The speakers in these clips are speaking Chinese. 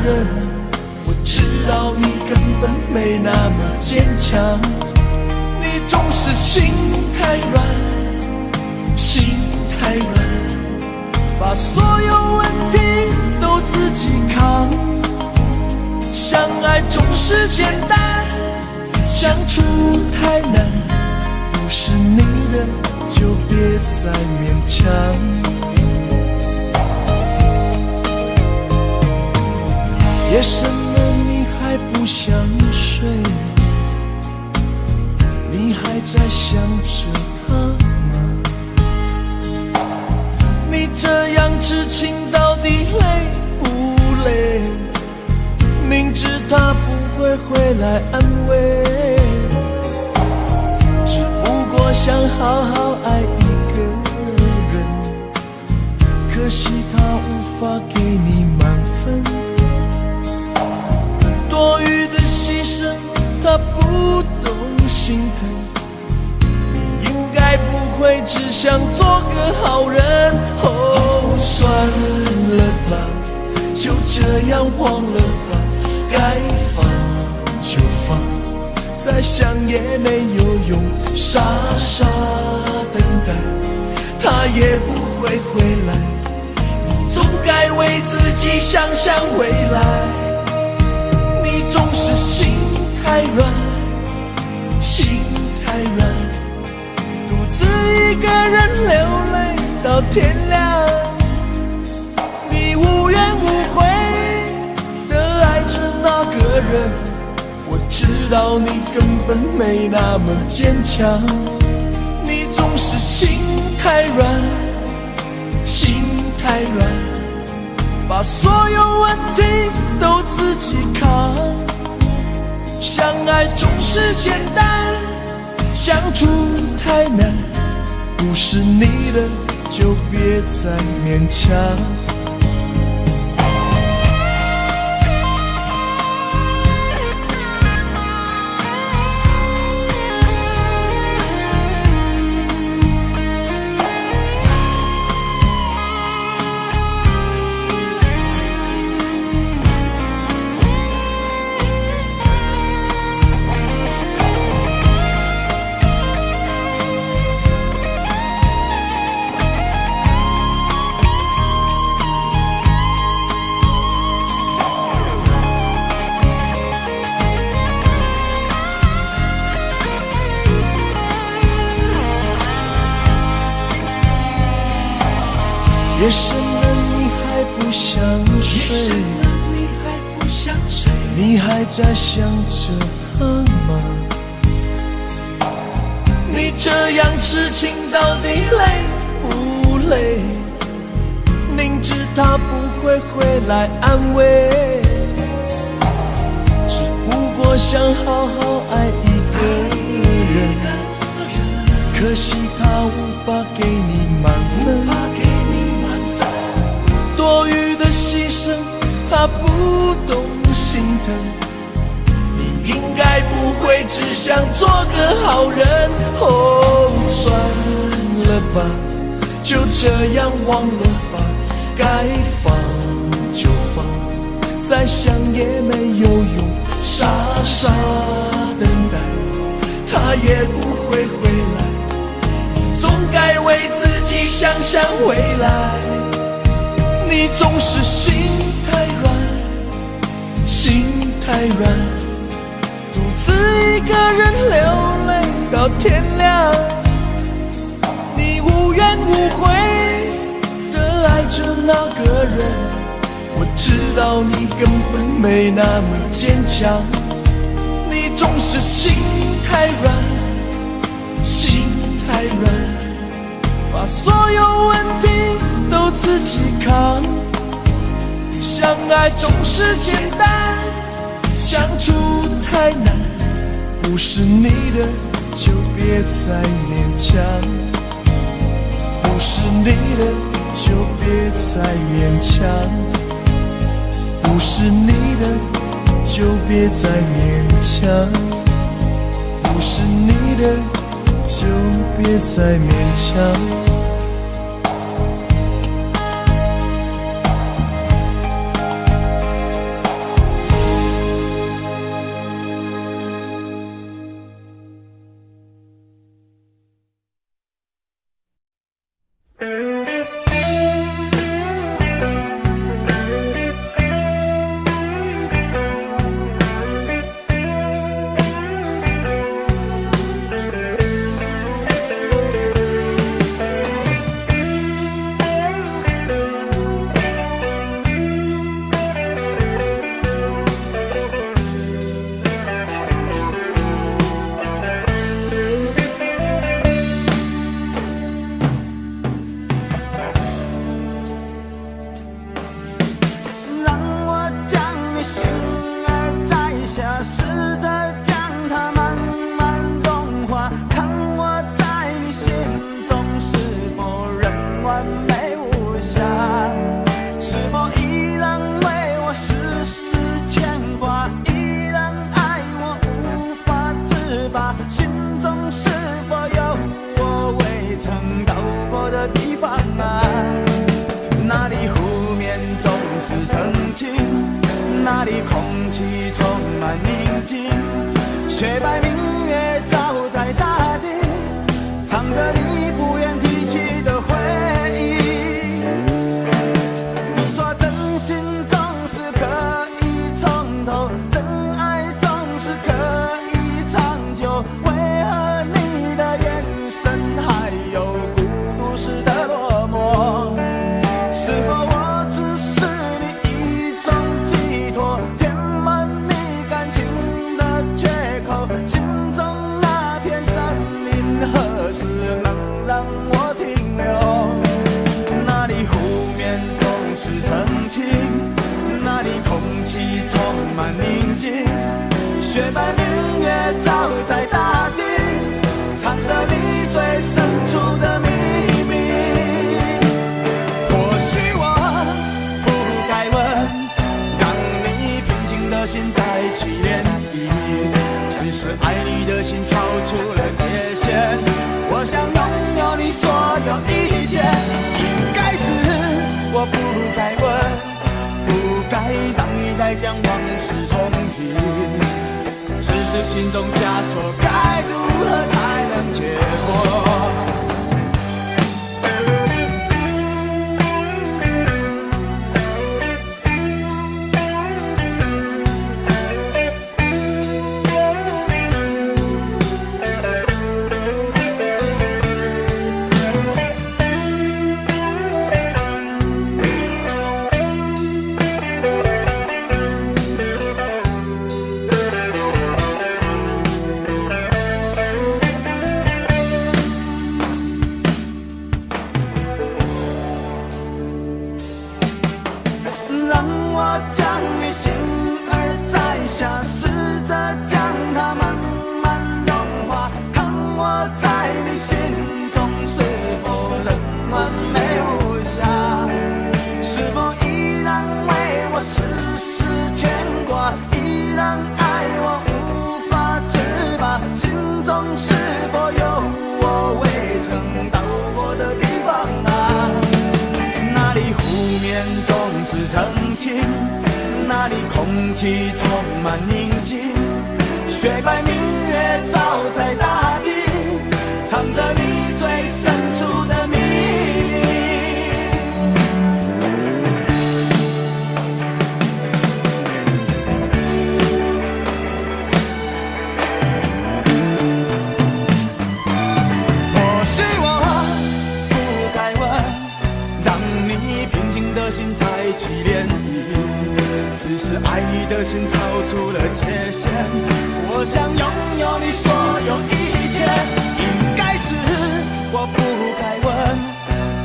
人，我知道你根本没那么坚强，你总是心太软，心太软，把所有问题都自己扛。相爱总是简单，相处太难，不是你的就别再勉强。夜深了你还不想睡，你还在想着他吗？你这样痴情到底累不累？明知他不会回来安慰，只不过想好好爱一个人，可惜他无法给你满分，多余的牺牲他不懂心疼，你应该不会只想做个好人。哦，算了吧，就这样忘了吧，该放就放，再想也没有用，傻傻等待他也不会回来，你总该为自己想想未来。你总是心太软，心太软，独自一个人流泪到天亮，你无怨无悔的爱着那个人，我知道你根本没那么坚强，你总是心太软，心太软，把所有问题都自己扛。相爱总是简单，相处太难，不是你的就别再勉强。夜深了你还不想睡，你还在想着他吗？你这样痴情到底累不累？明知他不会回来安慰，只不过想好好爱一个人，可惜他无法给你满分，多余的牺牲他不懂心疼，你应该不会只想做个好人。哦，算了吧，就这样忘了吧，该放就放，再想也没有用，傻傻等待他也不会回来，你总该为自己想想未来。你总是心太软，心太软，独自一个人流泪到天亮，你无怨无悔的爱着那个人，我知道你根本没那么坚强，你总是心太软，心太软，把所有问题都自己扛。相爱总是简单，相处太难，不是你的就别再勉强，不是你的就别再勉强，不是你的就别再勉强，不是你的就别再勉强。那里空气充满宁静，雪白明月照在大地，唱着你不愿提起的回忆。你说真心总是可以从头，真爱总是可以长久，为何你的眼神还有孤独时的落寞？是否我只是你一种寄托，填满你感情的缺口？心中那片森林何时能让我停留？那里湖面总是澄清，那里空气充满宁静，雪白明月照在大地，藏着你最深处的秘密。或许我不该问，让你平静的心再起涟漪，只是爱你的心超出了界限。我想拥有你所有一切，应该是我不该问，不该让你再将往事重提，只是心中枷锁该如何才能解脱？让我将你心儿摘下，试着将它慢慢融化，看我在你心中是否仍完美无瑕，是否依然为我时时牵挂，依然爱我无法自拔，心中是否有我未曾到过的地方啊？那里湖面总是澄清，那里空气充满宁静，雪白明月照在大地，藏着你最深处的秘密。或许我不该问，让你平静的心再起涟漪，只是爱你的心超出了界限。我想拥有你所有一切，应该是我不该问，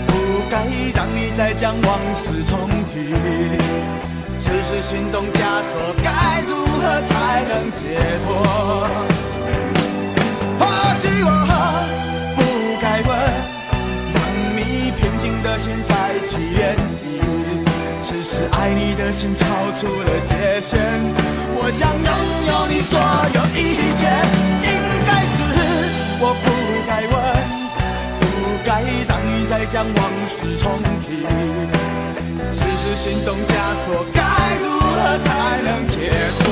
不该让你再将往事重提，只是心中枷锁该如何才能解脱？或许我不该问，让你平静的心再起涟漪，只是爱你的心超出了界限。我想拥有你所有一切，应该是我不该问，不该让你再将往事重提，只是心中枷锁该如何才能解脱？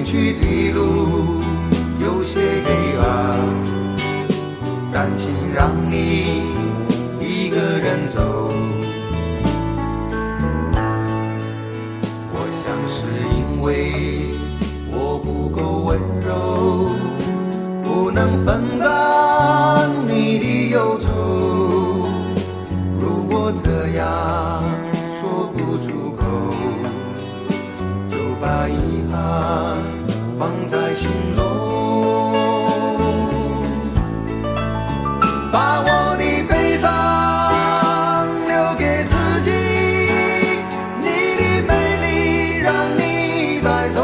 去的路有些黑暗，担心让你一个人走。我想是因为我不够温柔，不能分担你的忧愁。如果这样说不出口，就把遗憾放在心中，把我的悲伤留给自己，你的美丽让你带走。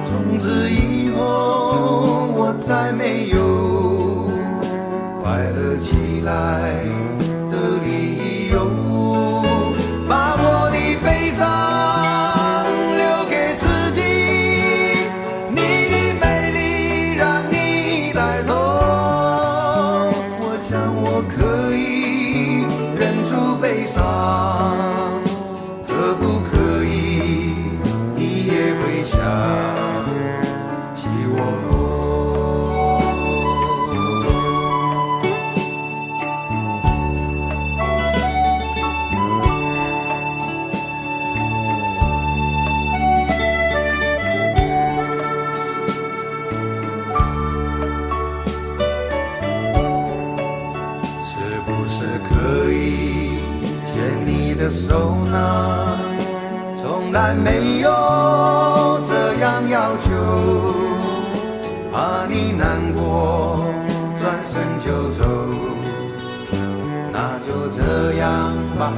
从此以后我再没有快乐起来的理由，把我的悲伤留给自己，你的美丽让你带走。我想我可以忍住悲伤，可不可以你也会想起我？是不是可以牵你的手呢？从来没有这样要求，怕你难过转身就走。那就这样吧，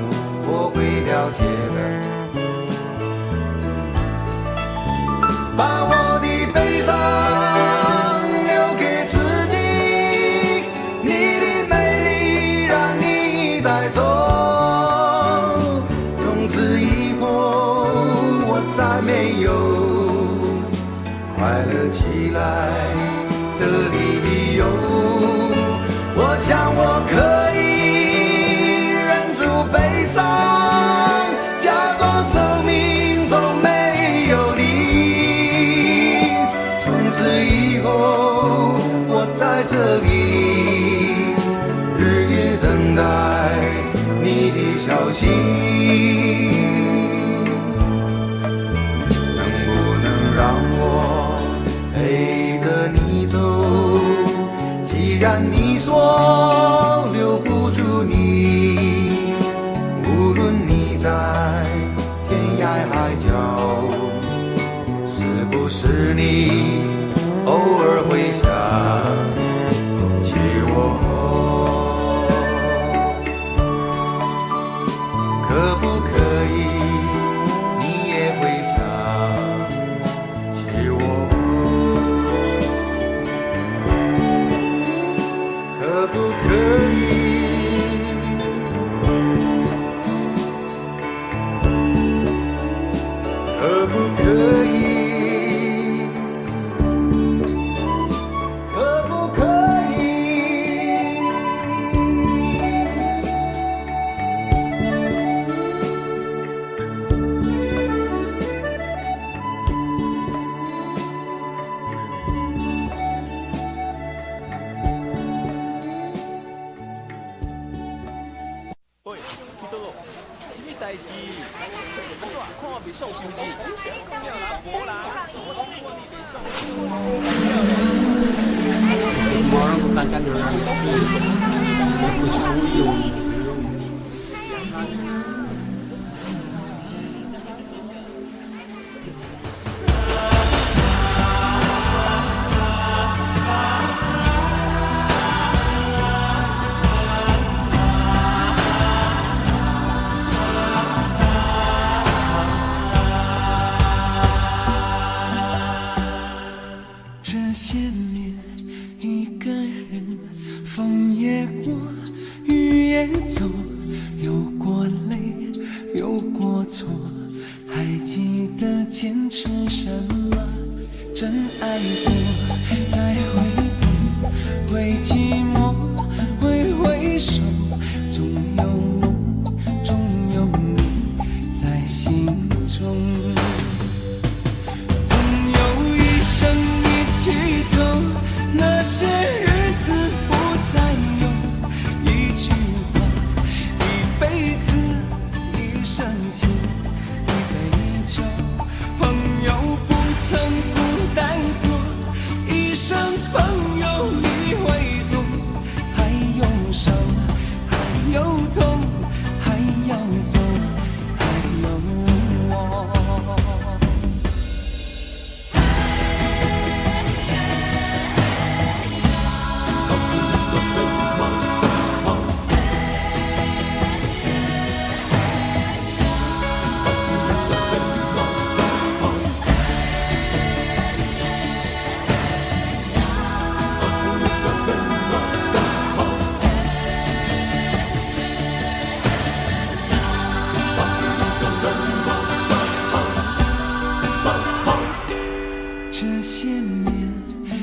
我会了解的。把我的悲伤留给自己，你的美丽让你带走。从此以后我再没有快乐起来的理由。我想我可以忍住悲伤，假装生命中没有你。从此以后我在这里日夜等待你的消息，能不能让我陪着你走？既然你说留不住你，无论你在天涯海角，是不是你偶尔会想起我？可不可以你也会想起我？可不可以？可不可以？可不可以？喂，去倒咯？什么代志？安怎看我袂爽是不是？讲了啦，无啦，我是看你袂爽。我让大家留言，不想有。这些年一个人，风也过，雨也走，有过泪，有过错，还记得坚持什么？真爱过，再回头，会寂寞，会回首，总有梦，总有你在心中。情一杯酒，朋友不曾孤单过，一生朋友你会懂，还有伤，还有痛，还要走，还有我。这些年，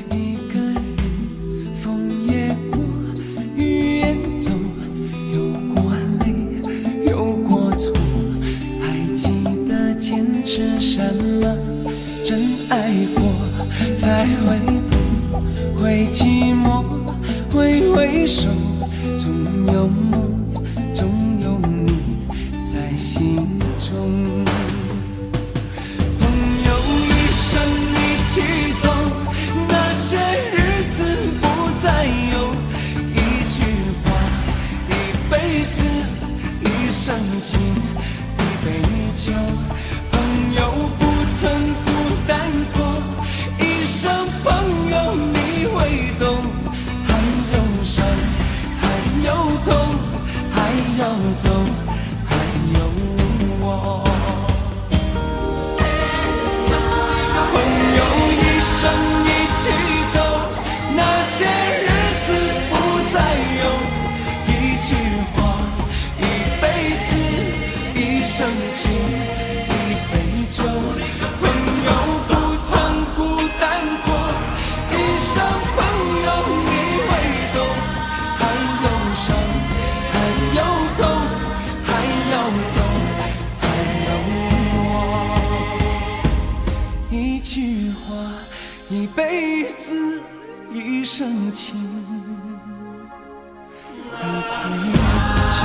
一个人，风也过，雨也走，有过泪，有过错，还记得坚持什么？真爱过，才会懂，会寂寞，会回首，总有梦，总有你在心中。一起走，那些日子不再有，一句话，一辈子，一生情，一杯酒，朋友不曾孤单过，一生朋友你会懂，还有伤，还有痛，还要走，还有我。一起走，那些日子不再有，一句话，一辈子，一生情，一杯酒，朋友不曾孤单过，一生朋友你会懂，还有伤，还有痛，还要走，还有我，一句话，一辈子，一生情，一杯酒。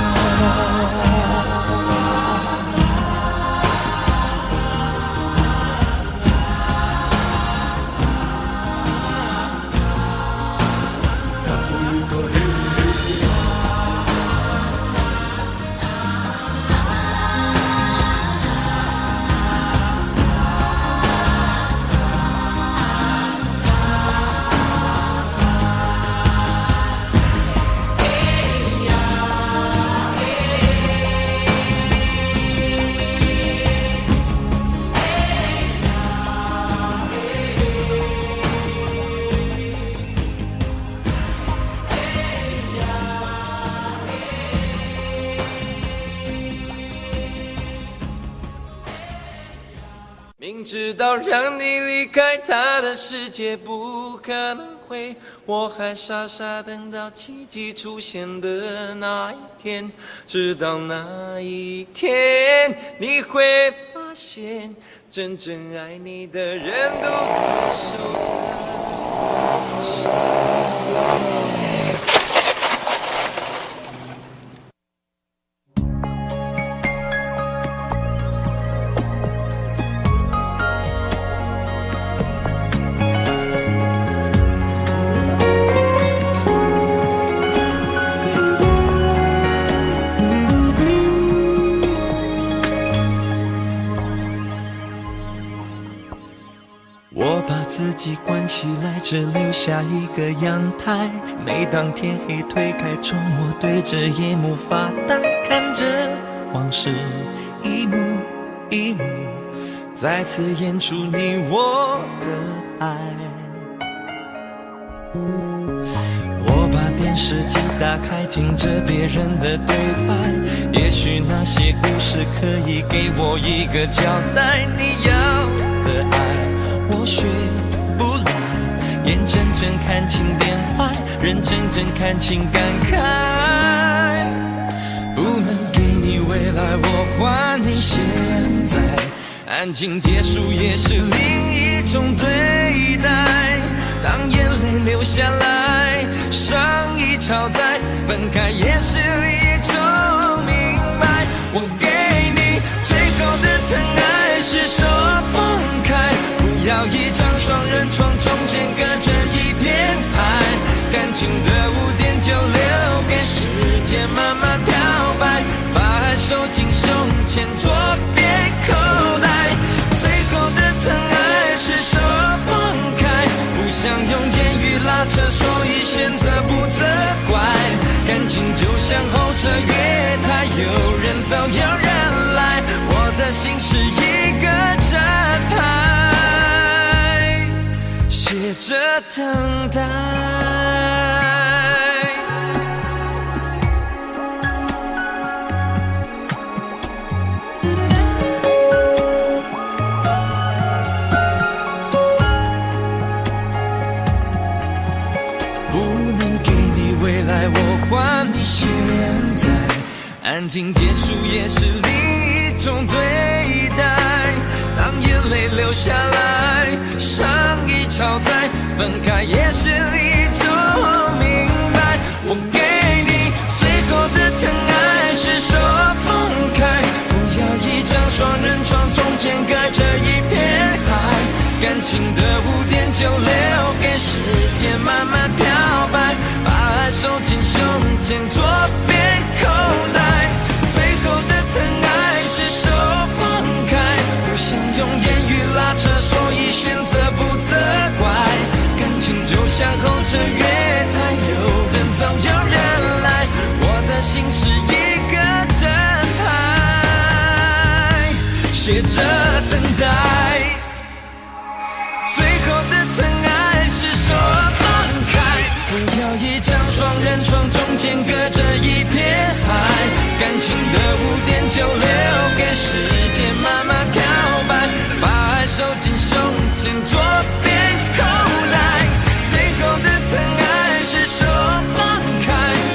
明知道让你离开他的世界不可能会，我还傻傻等到奇迹出现的那一天，直到那一天，你会发现，真正爱你的人独自守着。我把自己关起来，只留下一个阳台。每当天黑推开窗，我对着夜幕发呆，看着往事一幕一幕再次演出你我的爱。我把电视机打开，听着别人的对白，也许那些故事可以给我一个交代。你要的爱我学不来，眼睁睁看情变坏，人睁睁看情感慨。不能给你未来，我还你现在，安静结束也是另一种对待。当眼泪流下来，上一场灾，分开也是一种明白。我给你最情的污点就留给时间慢慢漂白，把爱收进胸前左边口袋。最后的疼爱是手放开，不想用言语拉扯，所以选择不责怪。感情就像候车月台，有人走有人来，我的心是一个站牌，写着等待。我还你现在，安静结束也是另一种对待。当眼泪流下来，伤已超载，分开也是一种明白。我给你最后的疼爱是手放开，不要一张双人床，中间隔着一片海。感情的污点就留给时间慢慢漂白，把爱收进胸前左边口袋。最后的疼爱是手放开，不想用言语拉扯，所以选择不责怪。感情就像候车月台，有人走有人来，我的心是一个站牌，写着等待。最后的疼爱是手放开，不要一张双人床，中间隔着一片海。感情的污点就留给时间慢慢漂白，把爱收进胸前左边口袋。最后的疼爱是手放开，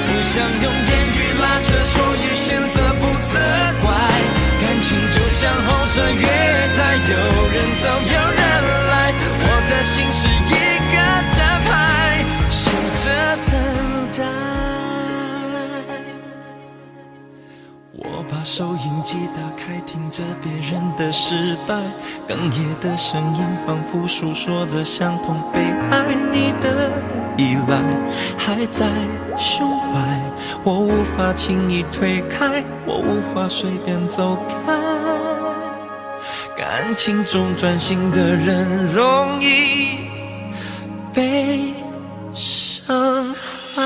不想用言语拉扯，所以选择不责怪。感情就像候车月台，有人走有人来，我的心是一个站牌，写着等待。我把收音机打开，听着别人的失败，哽咽的声音仿佛诉说着相同被爱你的依赖，还在胸怀，我无法轻易推开，我无法随便走开。感情中专心的人容易被伤害。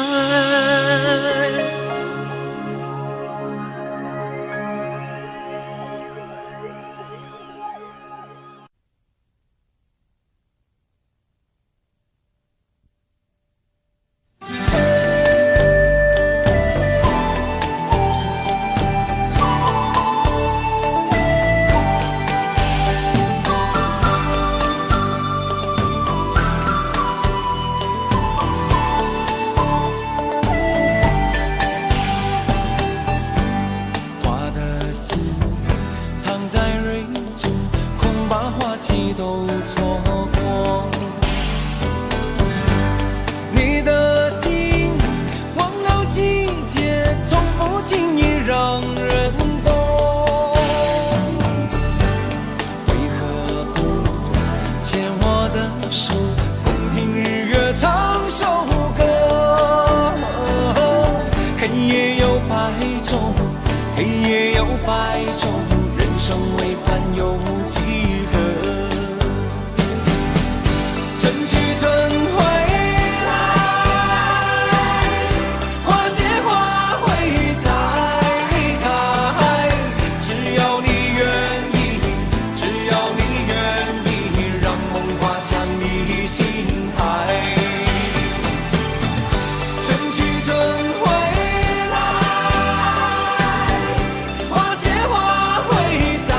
花谢花会再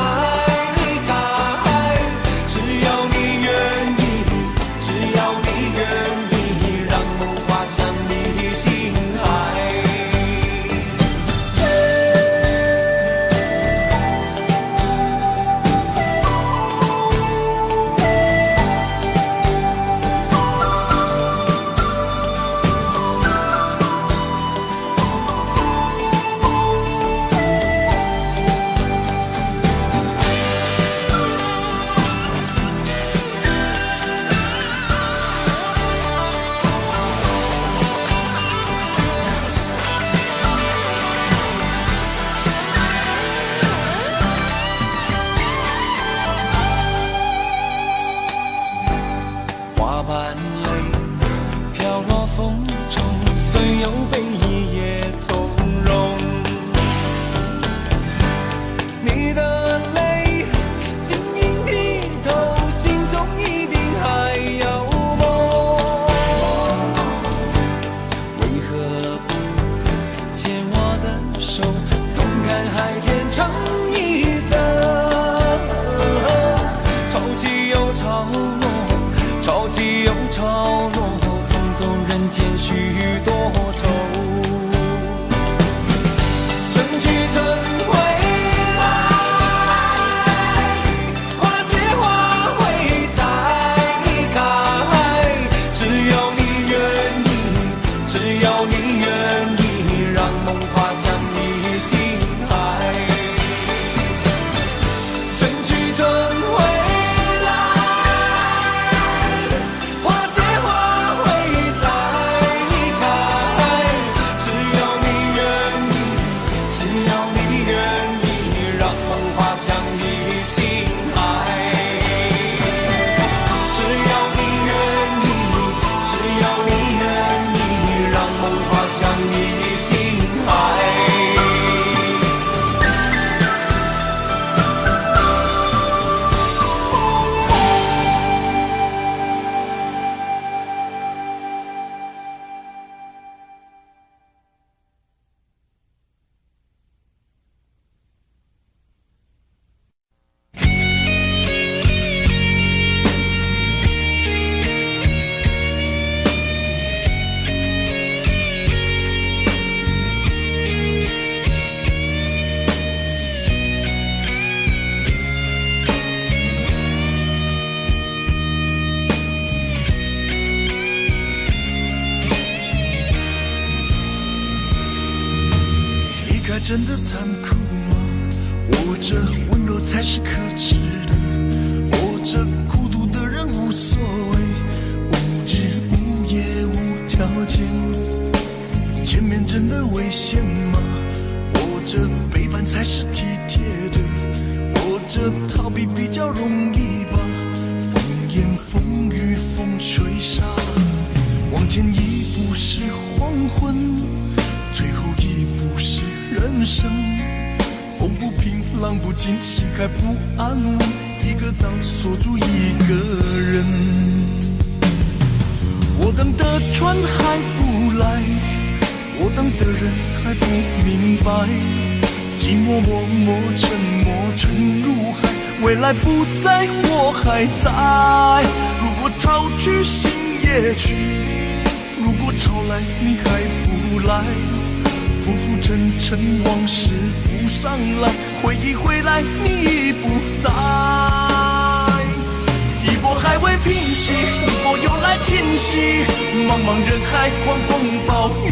开。真的残酷吗？活着温柔才是可耻的，活着孤独的人无所谓，无日无夜无条件。前面真的危险吗？活着背叛才是体贴的，活着逃避比较容易吧。风言风语风吹沙，往前一步是黄昏，退后一步是人生。风不平浪不静，心还不安稳，一个岛锁住一个人。我等的船还不来，我等的人还不明白，寂寞默默沉默沉入海，未来不在我还在。如果潮去心也去，如果潮来你还不来，浮浮沉沉往事浮上来，回忆回来你已不在。一波还未平息，一波又来侵袭，茫茫人海狂风暴雨，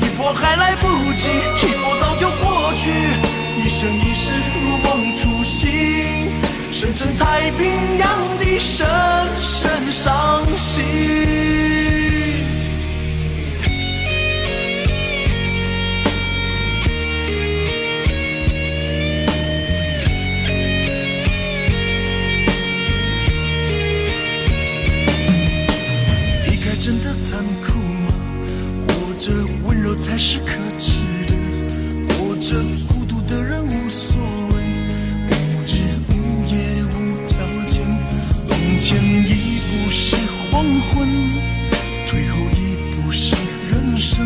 一波还来不及，一波早就过去，一生一世如梦初醒，深深太平洋的深深伤心。真的残酷吗？活着温柔才是可耻的，活着孤独的人无所谓，无日无夜无条件。往前一步是黄昏，退后一步是人生。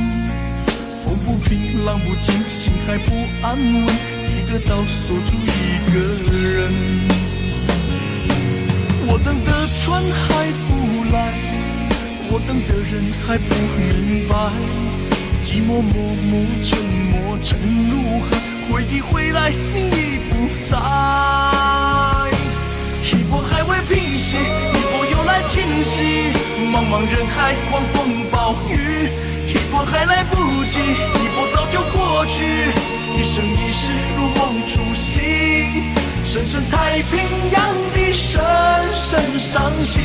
风不平浪不静，心还不安稳，一个岛锁住一个人。我等的船还不来，我等的人还不明白，寂寞默默沉默沉入海，回忆回来你已不在。一波还未平息，一波又来侵袭，茫茫人海狂风暴雨，一波还来不及，一波早就过去，一生一世如梦初醒，深深太平洋的深深伤心。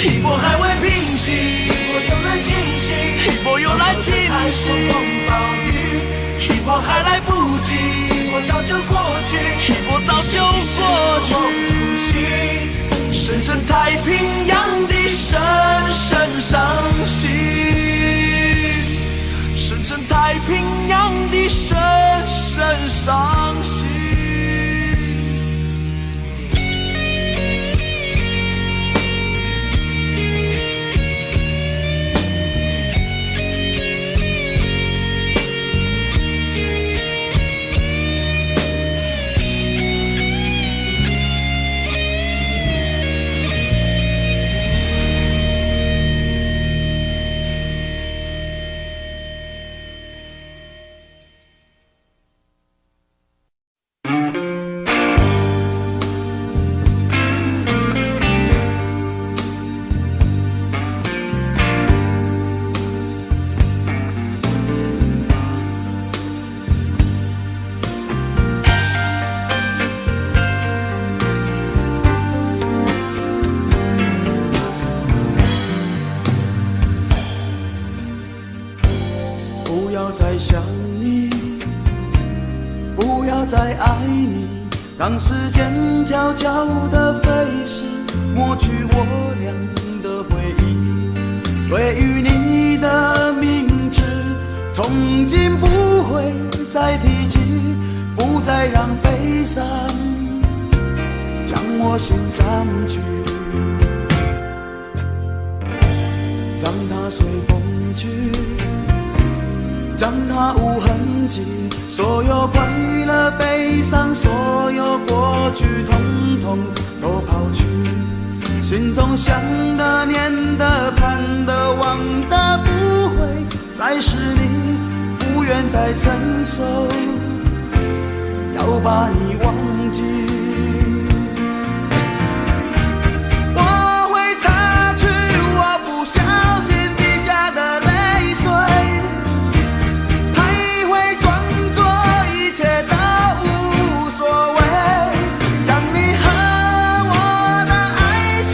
一波还未平息，一波又来侵袭，一波又来侵袭，风暴雨，一波还来不及，一波早就过去，一波早就过去，深深太平洋的深深伤心，深深太平洋的深深伤心。不要再想你，不要再爱你，让时间悄悄地飞逝，抹去我俩的回忆。对于你的名字，从今不会再提起，不再让悲伤将我心占据，让它随风去，让它无痕迹，所有快乐悲伤，所有过去统统都抛去，心中想的念的盼的望的不会再是你，不愿再承受，要把你忘记。我会擦去我不小心滴下的泪水，还会装作一切都无所谓，将你和我的爱情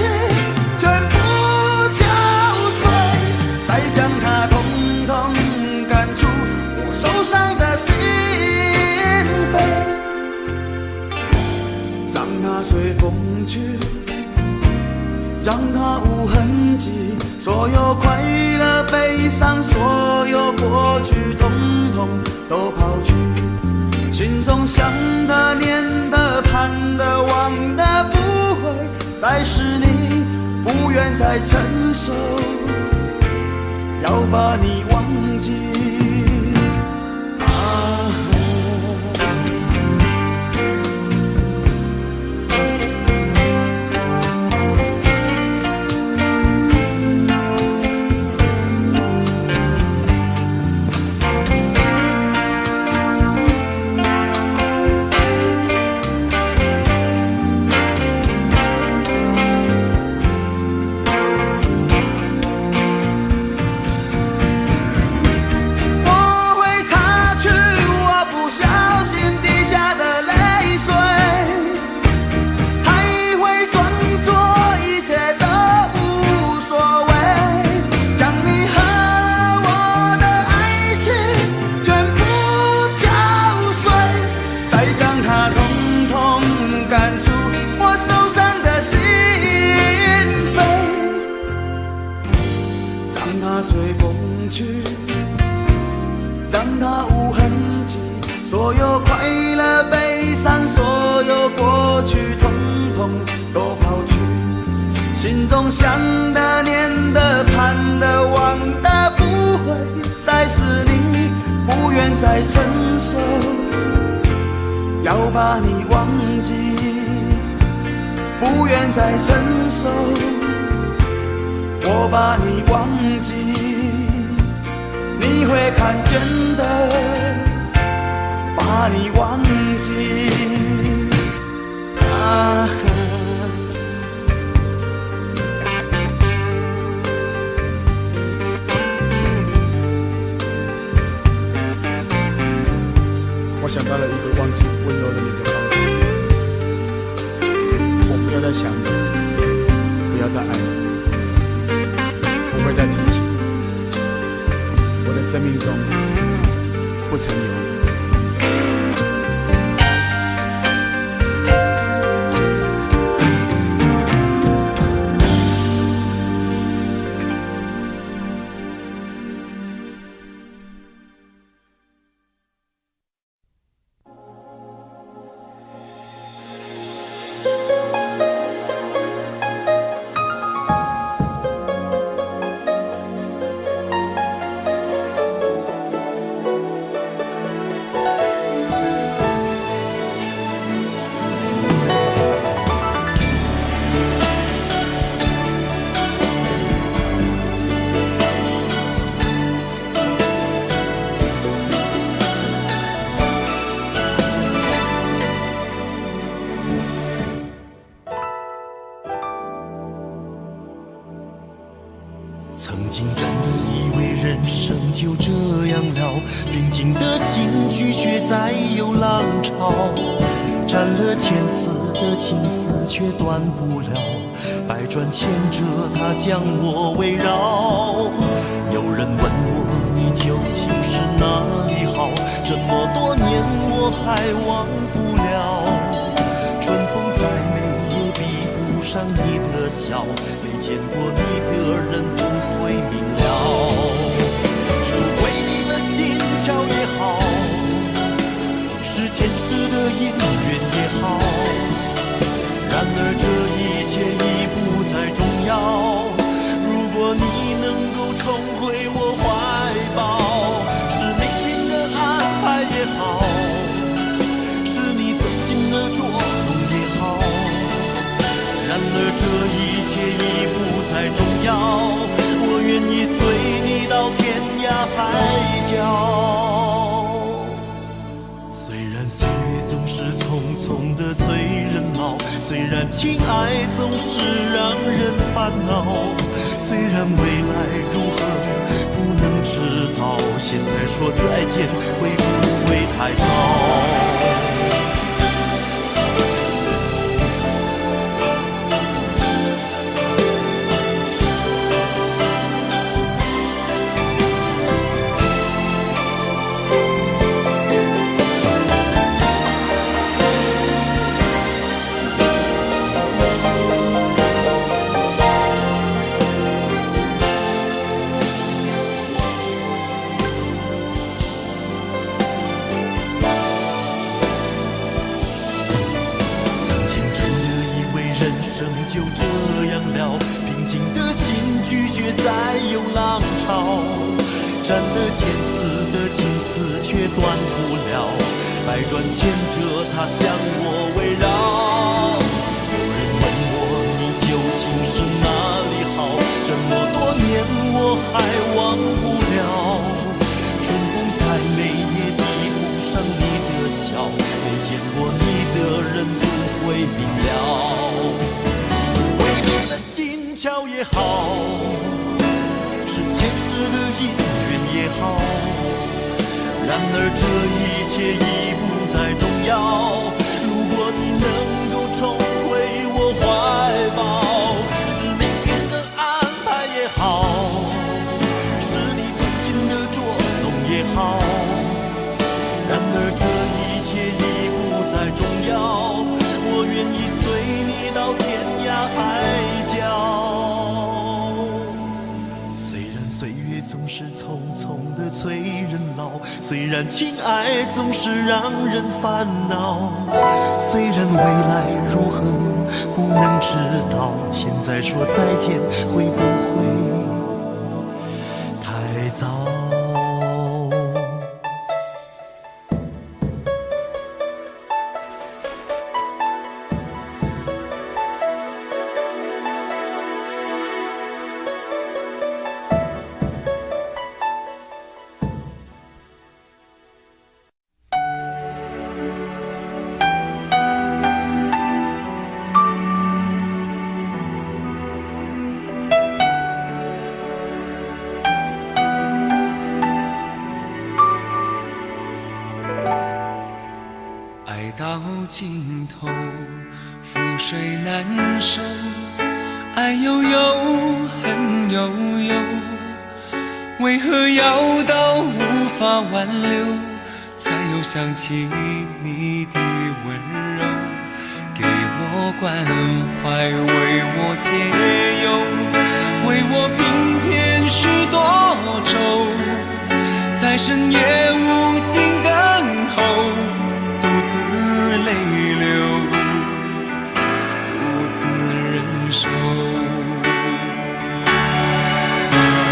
全部搅碎，再将它统统赶出我受伤的心扉，让它随风去，让它无痕迹，所有快乐悲伤，所有过去统统都抛去，心中想的念的盼的望的不会再是你，不愿再承受，要把你忘记。让它无痕迹，所有快乐悲伤，所有过去统统都抛去，心中想的念的盼的望的不会再是你，不愿再承受，要把你忘记，不愿再承受，我把你忘记，你会看见的，把你忘记啊。我想到了一个忘记温柔的你的方法，我不要再想你，不要再爱你，不会再提起你，我的生命中不曾有你。曾经真的以为人生就这样了，平静的心拒绝再有浪潮，斩了千次的情丝却断不了，百转千折它将我围绕。有人问我你究竟是哪里好，这么多年我还忘不了，春风再美也比不上你的笑，没见过你的人不会明了。是鬼迷了心窍也好，是前世的因缘也好，然而这一切已不再重要。如果你能够重回我怀抱，是命一切已不再重要，我愿意随你到天涯海角。虽然岁月总是匆匆的催人老，虽然情爱总是让人烦恼，虽然未来如何不能知道，现在说再见会不会太早？就这样了，平静的心拒绝再有浪潮，斩了千次的情丝却断不了，百转千折它将我围绕。有人问我你究竟是哪里好，这么多年我还忘不了，春风再美也比不上你的笑，没见过你的人不会明了。桥也好，是前世的姻缘也好，然而这一切已不再重要。如果你能够重回我怀抱，是命运的安排也好，是你存心的捉弄也好，然而这一切已不再重要。我愿意随你到天涯海角。总是匆匆的催人老，虽然情爱总是让人烦恼，虽然未来如何不能知道，现在说再见会不会太早？到尽头，覆水难收，爱悠悠，恨悠悠，为何要到无法挽留，才又想起你的温柔，给我关怀，为我解忧，为我平添许多愁，在深夜无尽等候，独自泪流，独自忍受。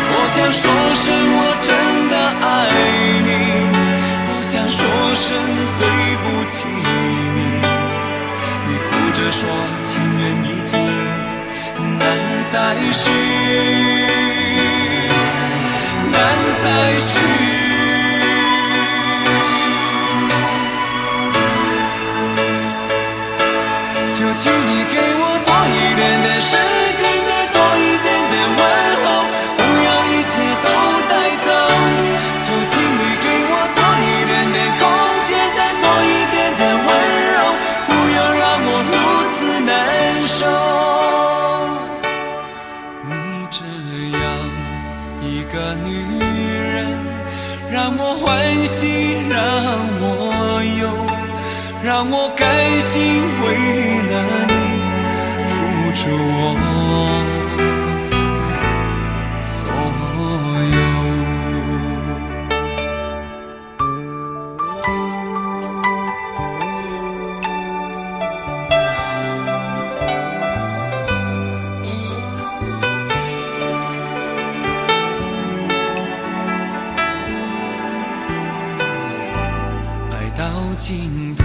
多想说声我真的爱你，多想说声对不起你，你哭着说情缘已尽，难再续，难再续。就请你给我多一点的时间，再多一点的问候，不要一切都带走。就请你给我多一点的空间，再多一点的温柔，不要让我如此难受。你这样一个女人，让我欢喜，让我忧，让我甘心为了你付出我所有。爱到尽头，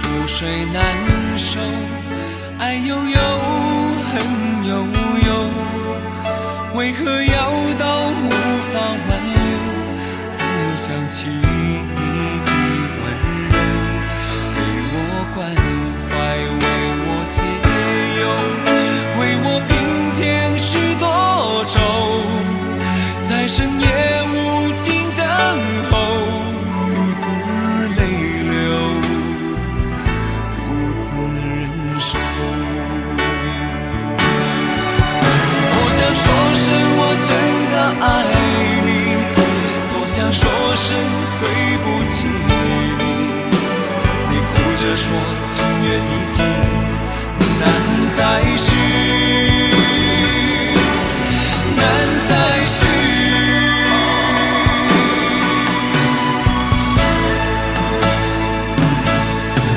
覆水难悠悠，为何要到无法挽留，才又想起你的温柔，给我关怀，为我解忧，为我平添许多愁，在深夜无尽等候，独自泪流，独自忍受。多想说声我真的爱你，多想说声对不起你，你哭着说情缘已尽，难再续，难再续。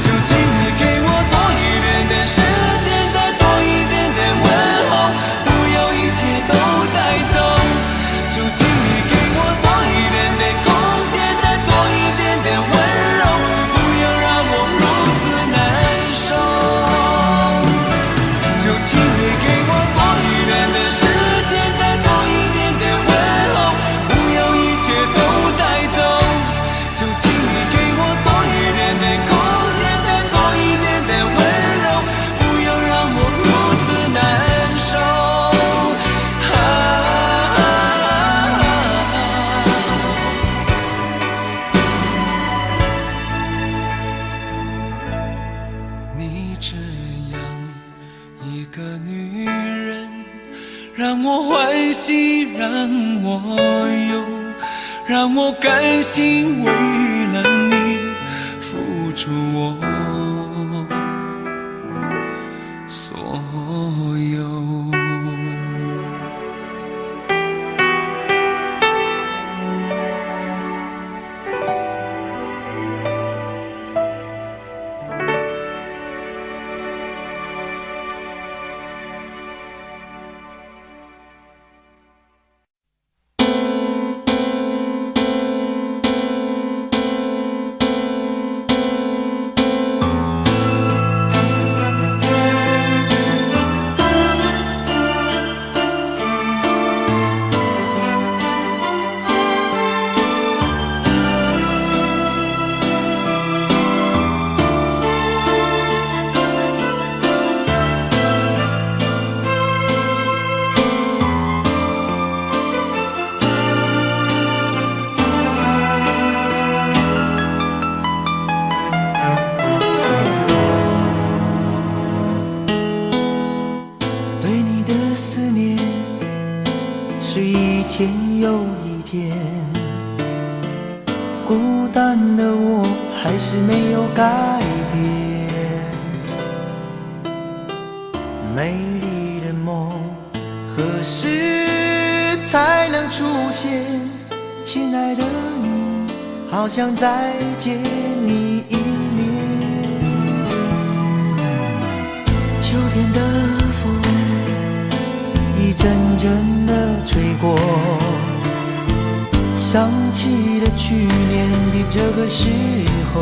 就请你给我多一点点时间，再多一点点问候，不要一切都带走。就请你给我多一点点空间，再多一点点温柔，不要让我如此难受。就请你给我多一点点时间，再多一点点问候，不要一切都带走。就请你给我多一点点空间，再多一点点温柔，不要让我如此难受。你这样一个女人，让我欢喜，让我忧，让我甘心为了你付出我所有。对你的思念是一天又一天，孤单的我还是没有改变。美丽的梦何时才能出现？亲爱的你，好想再见你一面。秋天的风一阵阵地吹过，想起了去年的这个时候，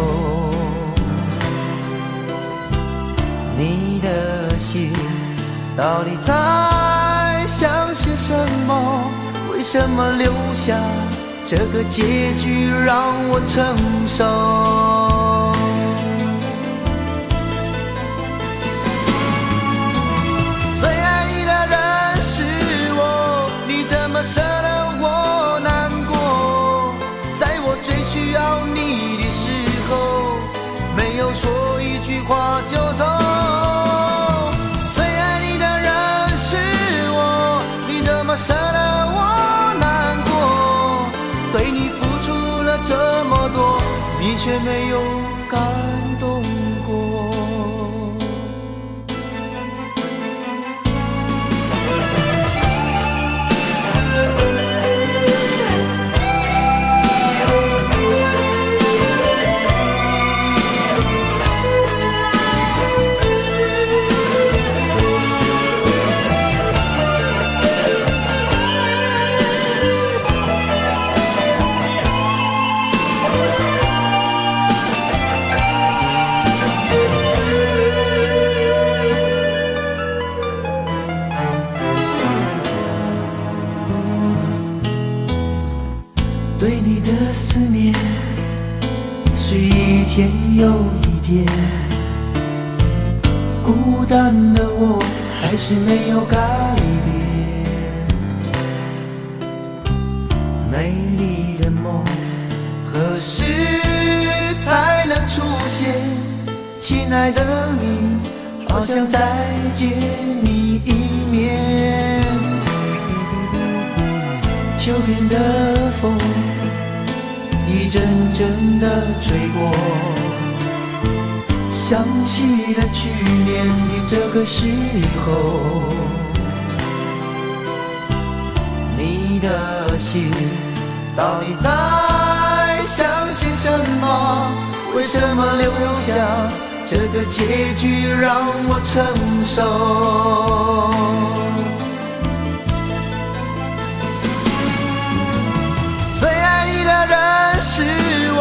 你的心到底在想些什么？为什么留下这个结局让我承受？最爱你的人是我，你怎么舍得我难过？在我最需要你的时候，没有说一句话就走。最爱你的人是我，你怎么舍得我难过？对你付出了这么多，你却没有感动过。天又一天，孤单的我还是没有改变。美丽的梦何时才能出现？亲爱的你，好想再见你一面。秋天的风一阵阵的吹过，想起了去年的这个时候。你的心到底在想些什么？为什么留下这个结局让我承受？最爱你的人是我，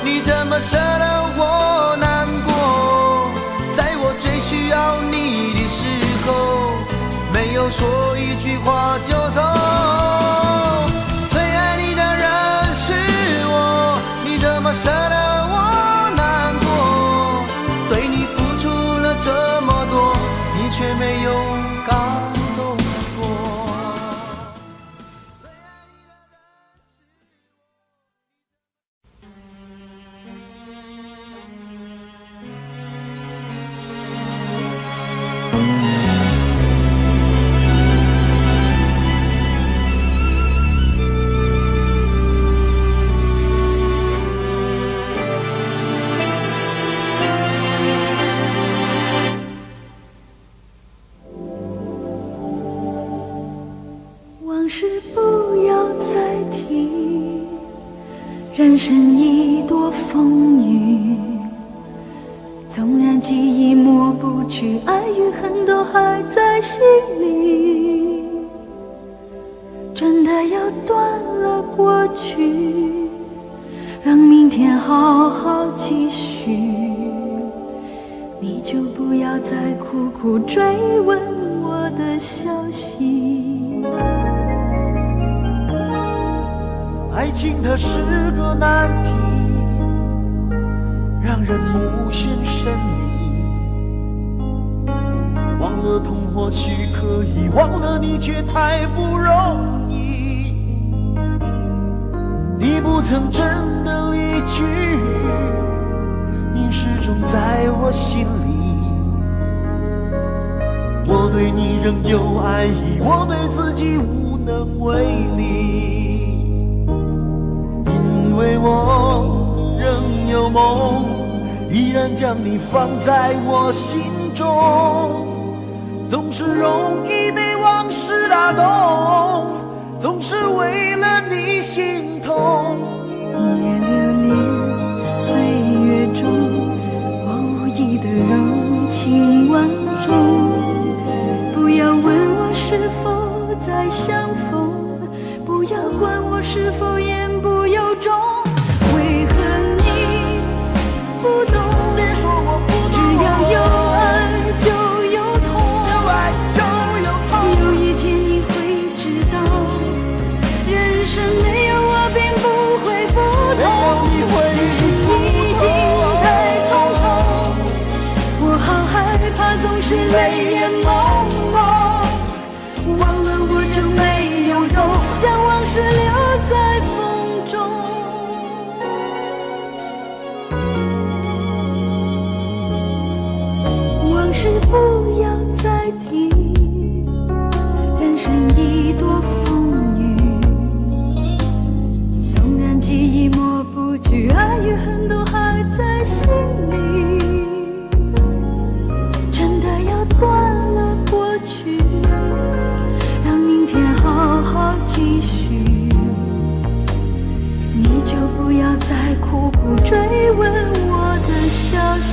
你怎么舍得我难过？在我最需要你的时候，没有说一句话就走。最爱你的人是我，你怎么舍得我难过？对你付出了这么多，你却没有感动过。往事不要再提，人生一多风雨，纵然记忆抹不去，爱与恨都还在心里。真的要断了过去，让明天好好继续，你就不要再苦苦追问我的消息。爱情它是个难题，让人无限神秘。忘了痛或许可以，忘了你却太不容易。你不曾真的离去，你始终在我心里。我对你仍有爱意，我对自己无能为力。因为我仍有梦，依然将你放在我心中。总是容易被往事打动，总是为了你心痛。一夜流连岁月中，我无意的柔情万种。不要问我是否再相逢，不要管我是否言不由衷。为何你不懂？别说我不懂，只要有爱就有痛，有爱就有痛。有一天你会知道，人生没有我并不会不同，只是已经太匆匆。我好害怕总是泪眼朦胧，忘了我就没有用，将往事留在风中。往事不要再提，人生已多风雨，纵然记忆抹不去，爱与恨都还在心里。真的要断了过去，让明天好好继续，你就不要再苦苦追问我的消息。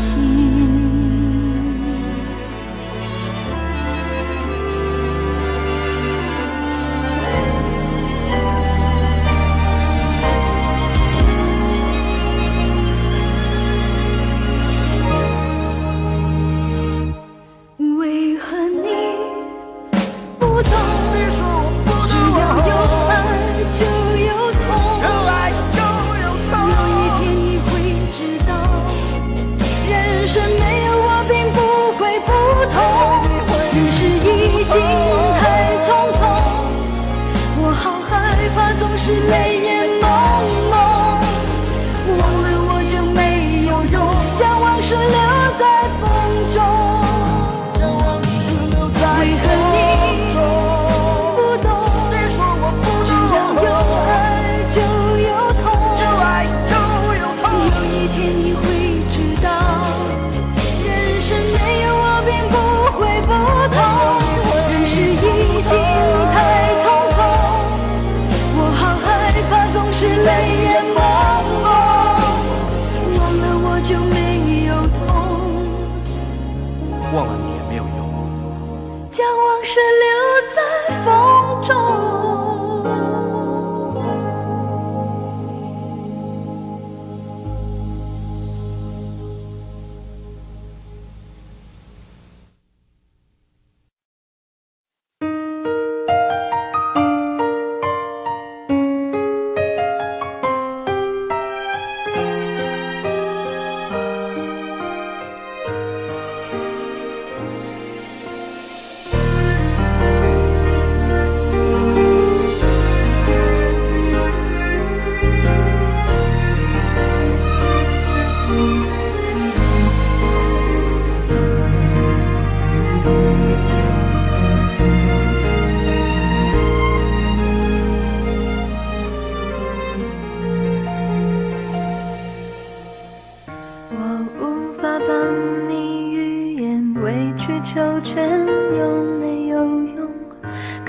为何你不懂？别说我不只懂，要有爱就有痛，有爱就有痛。有一天你会知道，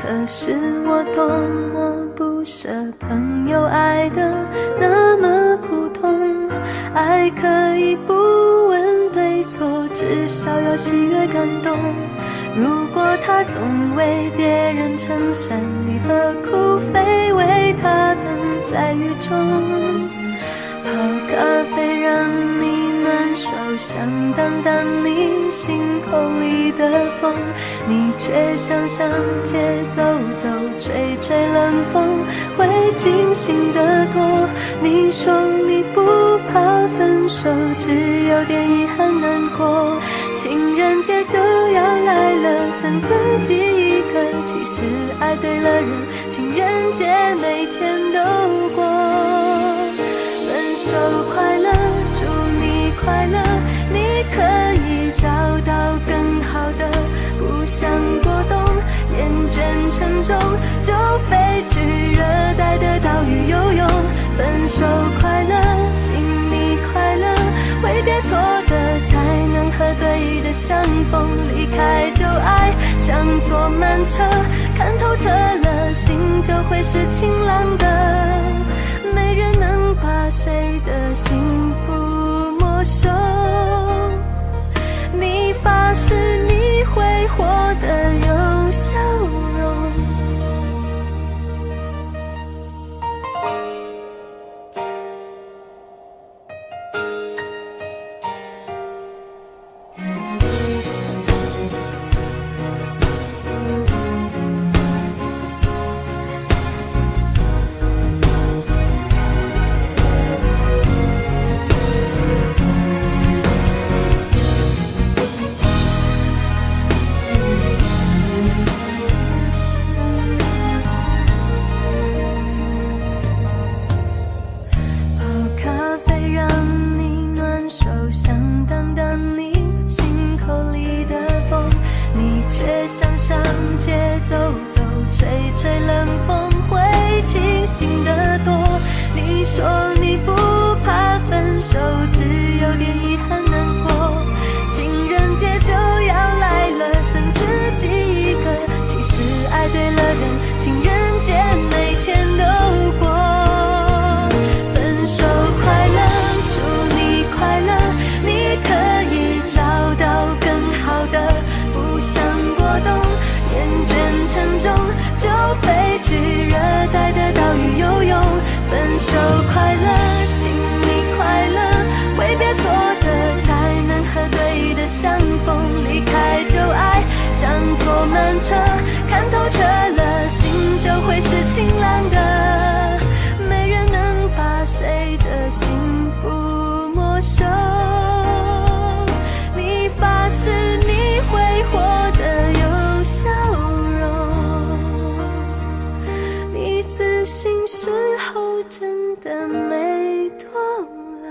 可是我多么不舍朋友爱的那么苦痛，爱可以不问对错，至少要喜悦感动。如果他总为别人撑伞，你何苦非为他等在雨中？泡咖啡让你暖手，想挡挡你心口里的风，你却想上街走走，吹吹冷风，会清醒得多。你说你不怕分手，只有点遗憾难过。情人节就要来了，剩自己一个，其实爱对了人，情人节每天都过。分手快乐，祝你快乐，你可以找到更好的，不想过冬，厌倦沉重，就飞去热带的岛屿游泳。分手快乐，请你快乐，挥别错的才能和对的相逢，离开旧爱像坐慢车，看透彻了，心就会是晴朗的。没人能把谁的幸福没收，你发誓你会活得有笑容。看透彻了，心就会是晴朗的。没人能把谁的幸福没收，你发誓你会活得有笑容，你自信时候真的没多了。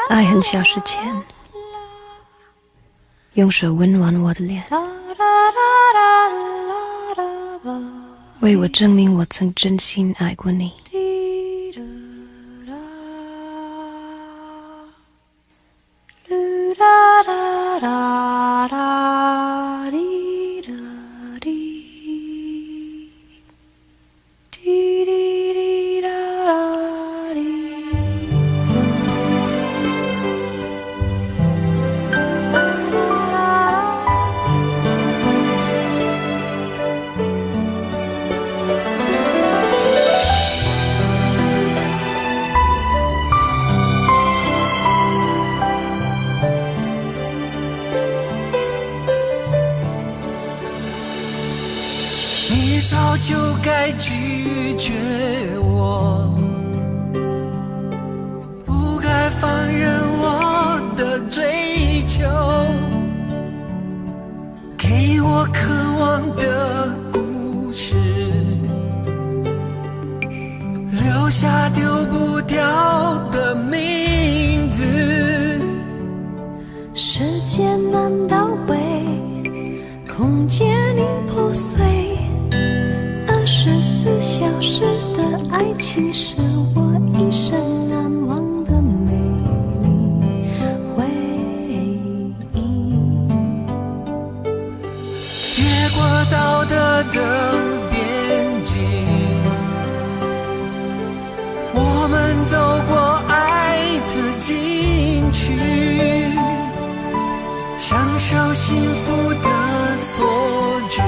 爱很小时前，用手温暖我的脸，为我证明我曾真心爱过你。你早就该拒绝我，不该放任我的追求，给我渴望的故事，下丢不掉的名字。时间难倒回，空间已破碎。24小时的爱情是我一生难忘的美丽回忆。越过道德的边境，我们走过爱的禁区，享受幸福的错觉，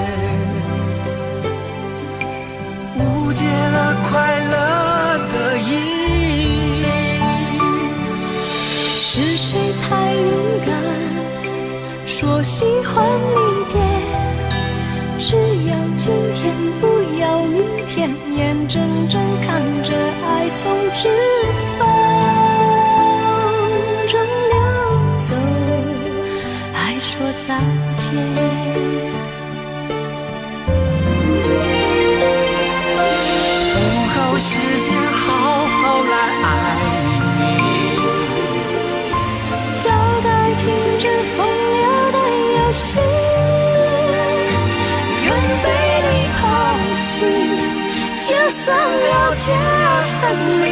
误解了快乐的意义。是谁太勇敢，说喜欢离别？只要今天，不要明天，眼睁睁看着爱从指缝中流走，还说再见。时间好好来爱你，早该停止风流的游戏，愿被你抛弃，就算了解而分离，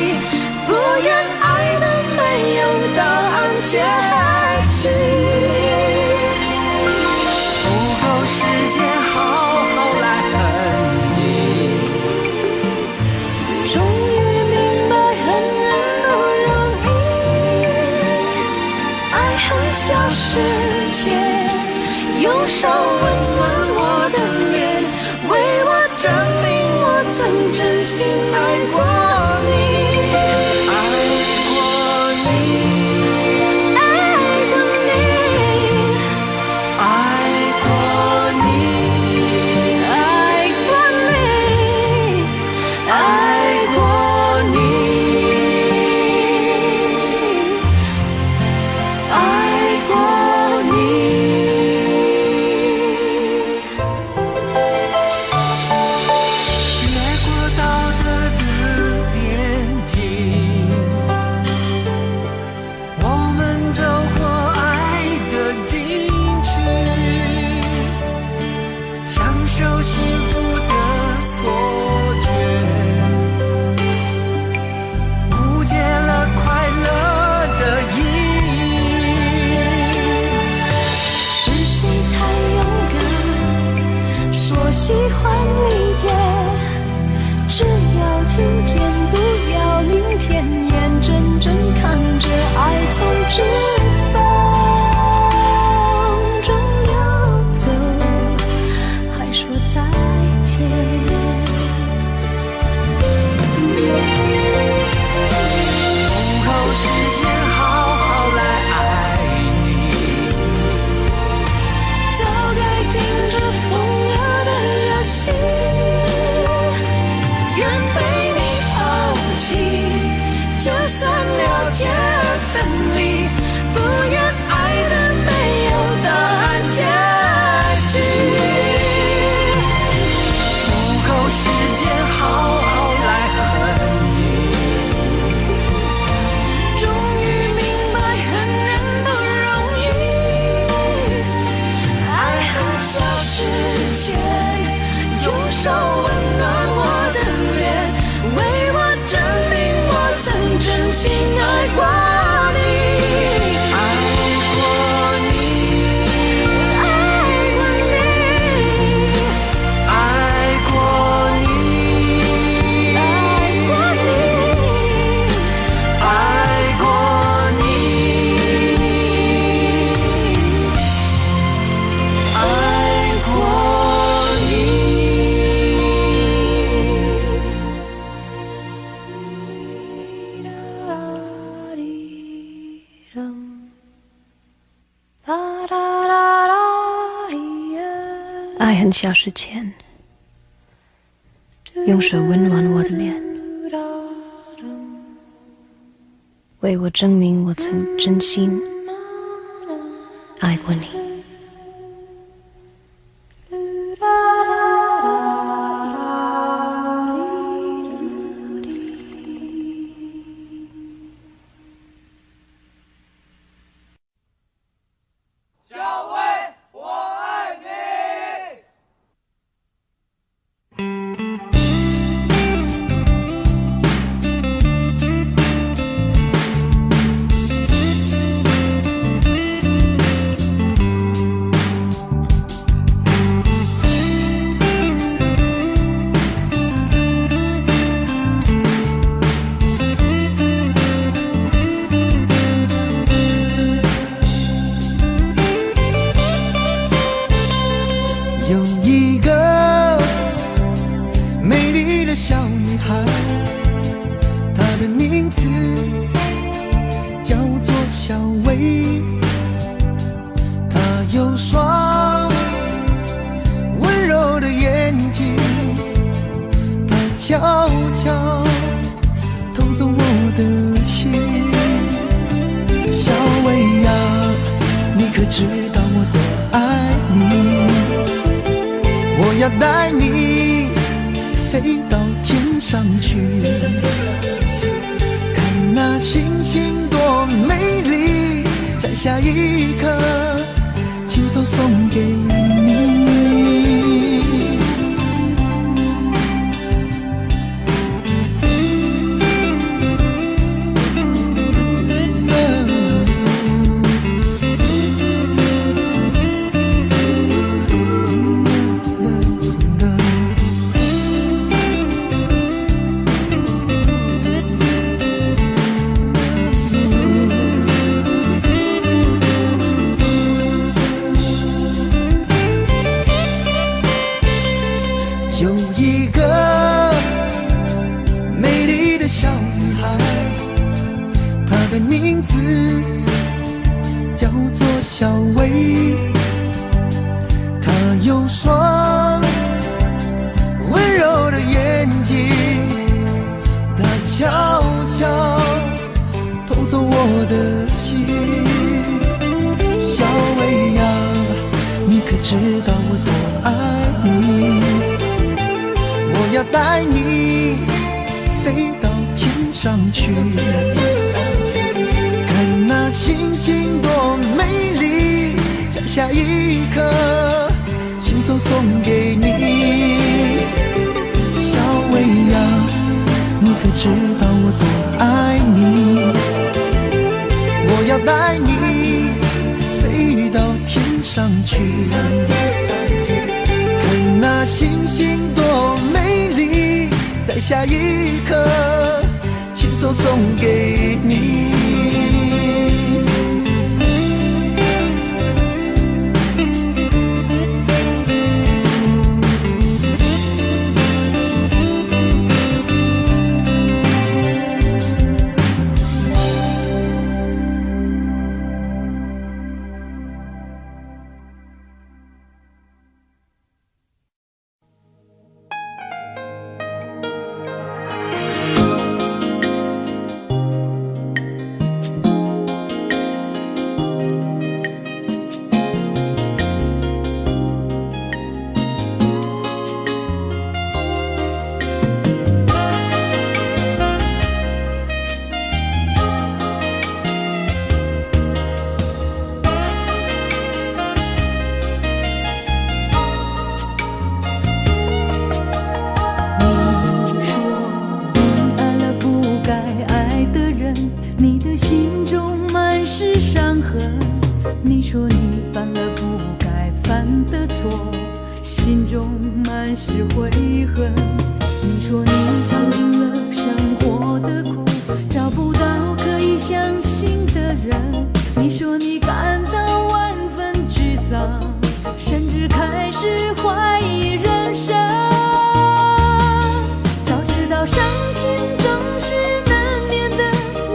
不愿爱的没有答案结局。不够时间好好来恨你，终于明白恨人不容易，爱恨消失前，用手温暖我的脸，为我证明我曾真心爱过你。喜欢离别，只要今天，不要明天，眼睁睁看着爱从指缝中流走，还说再见。不够时间好好来爱你，早该停止风流的游戏，愿被你抛弃，就算了解而分离，不愿爱的没有答案结局。不够时间好好来恨你，终于明白恨人不容易，爱恨消失前，用手温暖我的脸，为我证明我曾真心爱过你。爱恨消失前，用手温暖我的脸，为我证明我曾真心爱过你。悄悄偷走我的心。小薇呀，你可知道我多爱你？我要带你飞到天上去，看那星星多美丽，在下一刻亲手送给你。有一个美丽的小女孩，她的名字叫做小薇。她有双温柔的眼睛，她悄悄偷走我的心。小薇呀，你可知道我多爱你？我要带你飞到天上去，看那星星多美丽，在下一刻亲手送给你。小薇呀，你可知道我多爱你？我要带你飞到天上去，看那星星多美丽，在下一刻亲手送给你。你说你犯了不该犯的错，心中满是悔恨。你说你尝尽了生活的苦，找不到可以相信的人。你说你感到万分沮丧，甚至开始怀疑人生。早知道伤心总是难免的，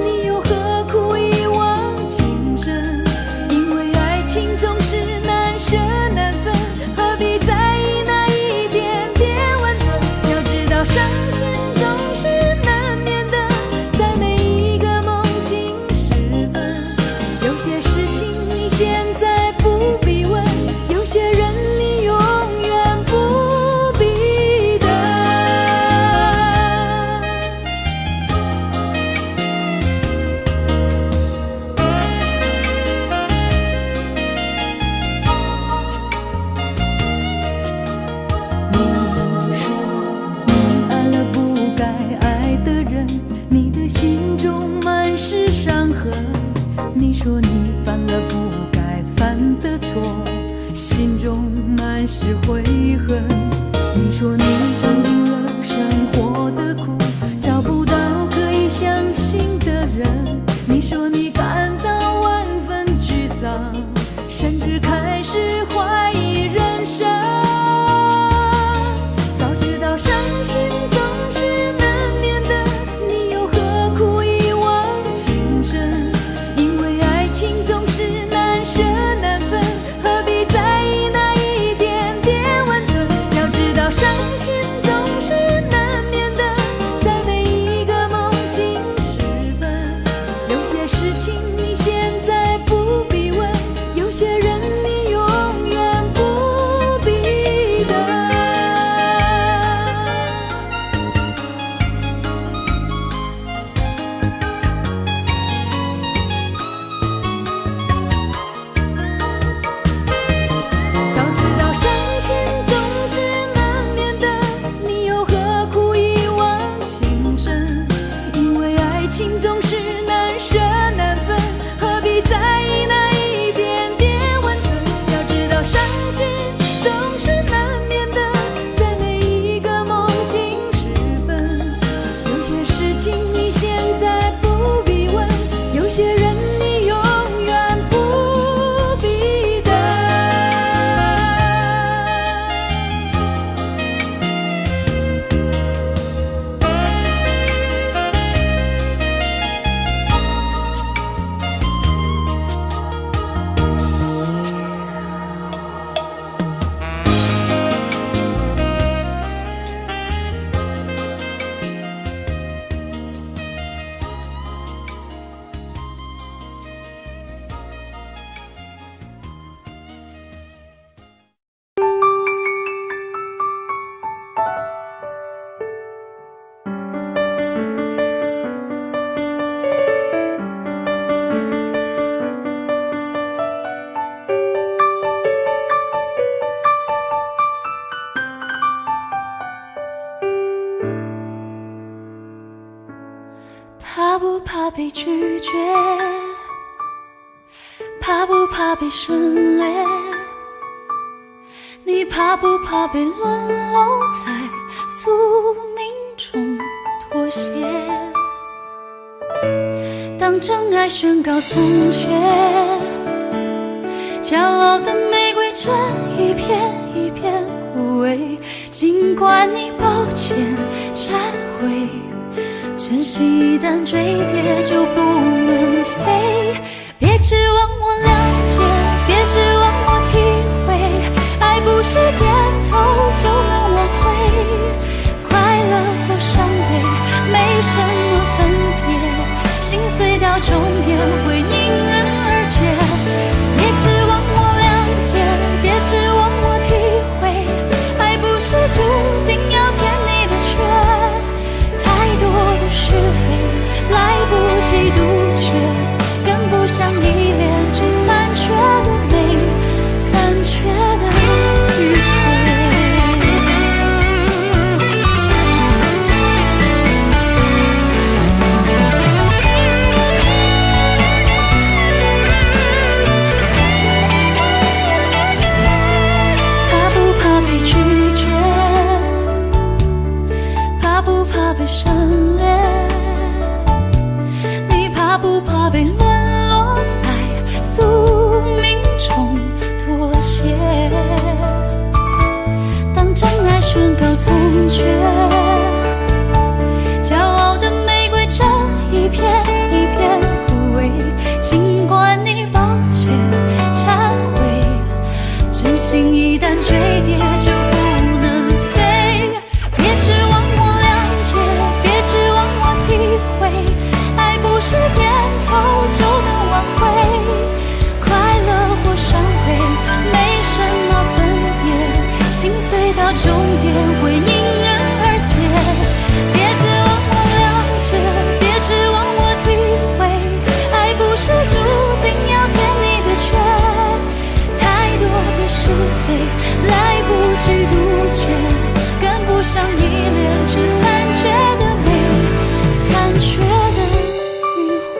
你又何苦一往情深？因为爱情总是难舍难分，何必在意那一点点温存？要知道伤心总是难免的，在每一个梦醒时分。有些事情你现在不必问，有些人你永远不必等。你说你爱了不该爱的人，你的心中满是伤痕。你说你犯了不该犯的错，心中满是悔恨。你说你尝尽了生活的苦，找不到可以相信的人。你说你感到万分沮丧，甚至开始怀疑人生。早知道伤心总是难免的，你又何苦一往情深？因为爱情总是难怕被拒绝？怕不怕被省略？你怕不怕被沦落在宿命中妥协？当真爱宣告从缺，骄傲的玫瑰正一片一片枯萎。尽管你抱歉忏悔，真心一旦坠跌就不能飞。别指望我了解，别指望我体会，爱不是点头就能挽回。快乐或伤悲没什么分别，心碎到终点会迎刃而解。别指望我了解，别指望我体会，爱不是注定要填你的缺。太多的是非来不及杜绝，跟不上依恋，只残缺的美，残缺的迂回。怕不怕被拒绝？怕不怕被省略？你怕不怕被沦落在宿命中妥协？当真爱宣告从缺，骄傲的玫瑰正一片一片枯萎。尽管你抱歉忏悔，真心一旦坠跌就不能飞。别指望我了解，别指望我体会，爱不是点头就能挽回。快乐或伤悲没什么分别，心碎到终点会迎刃而解。别指望我了解，别指望我体会，爱不是注定要填你的缺。太多的是非来不及杜绝，跟不上依恋，只残缺的美，残缺的迂回。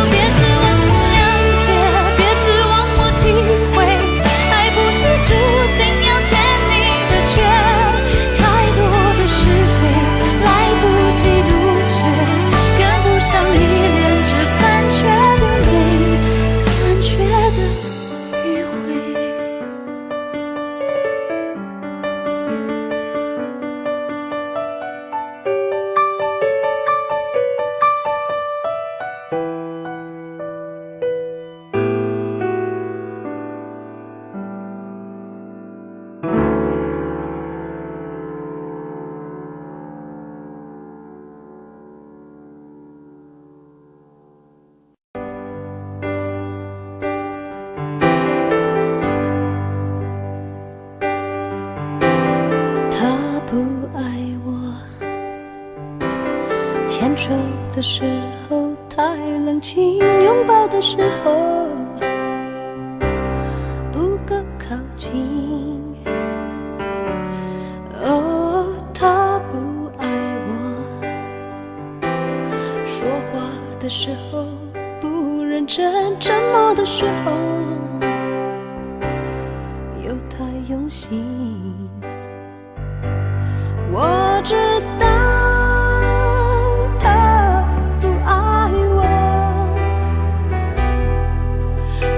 别指望我了解，别指望我体会，爱不是注定要填你的缺。太多的是非来不及杜绝，跟不上依恋，只残缺的美，残缺的迂回。他不爱我，牵手的时候太冷清，拥抱的时候不够靠近。哦，他不爱我，说话的时候不认真，沉默的时候又太用心。我知道他不爱我，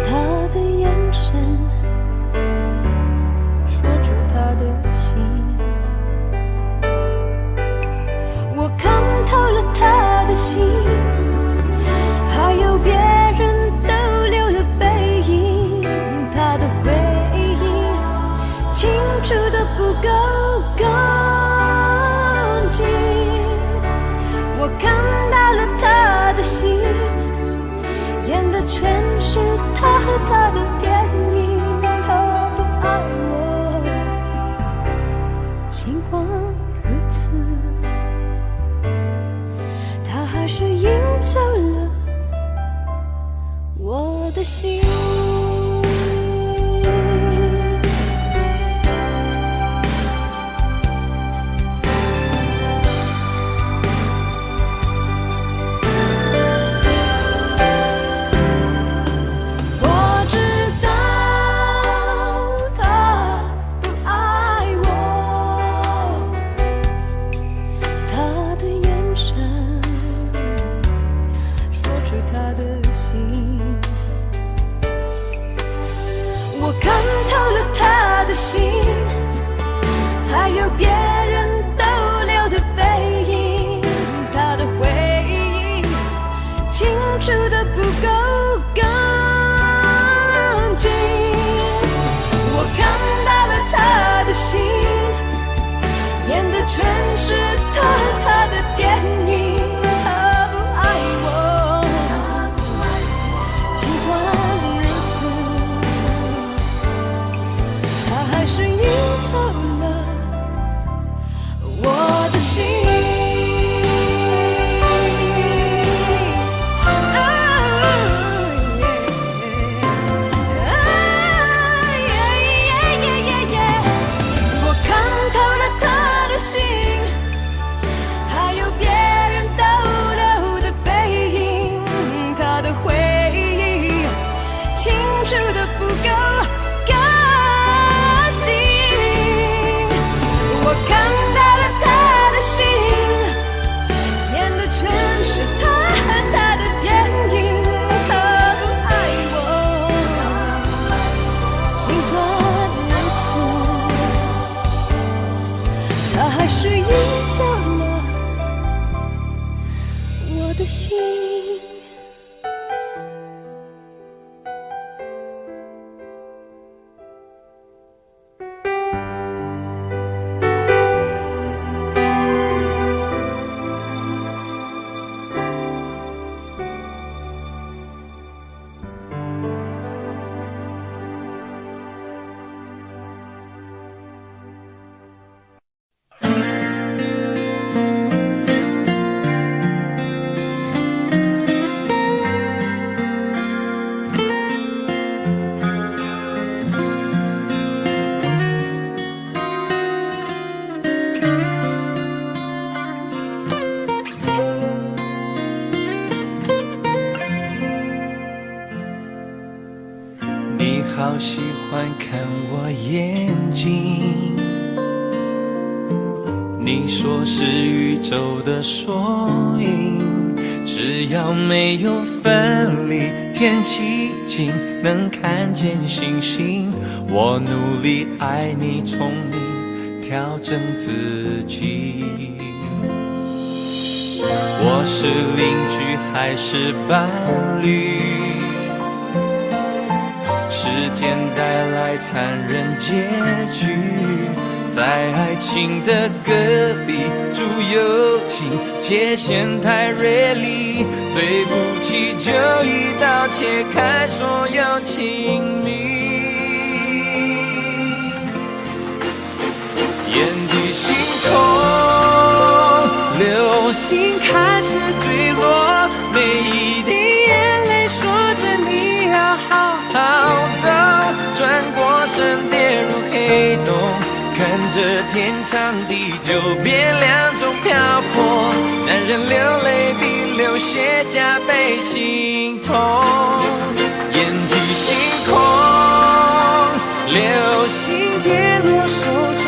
他的眼神说出他的情，我看透了他的心，还有别人逗留的背影，他的回忆清楚的不够干净。我看到了他的心，演的全是他和他的电影。他不爱我，尽管如此，是赢走了我的心。好喜欢看我眼睛，你说是宇宙的缩影，只要没有分离，天气晴，能看见星星。我努力爱你，宠你，调整自己。我是邻居还是伴侣？时间带来残忍结局，在爱情的隔壁住友情，界限太锐利，对不起就一刀切开所有亲密。眼底星空，流星开始坠落，每一滴眼泪说着你要好好走，转过身跌入黑洞，看着天长地久变两种漂泊，男人流泪比流血加倍心痛。眼底星空，流星跌落手中，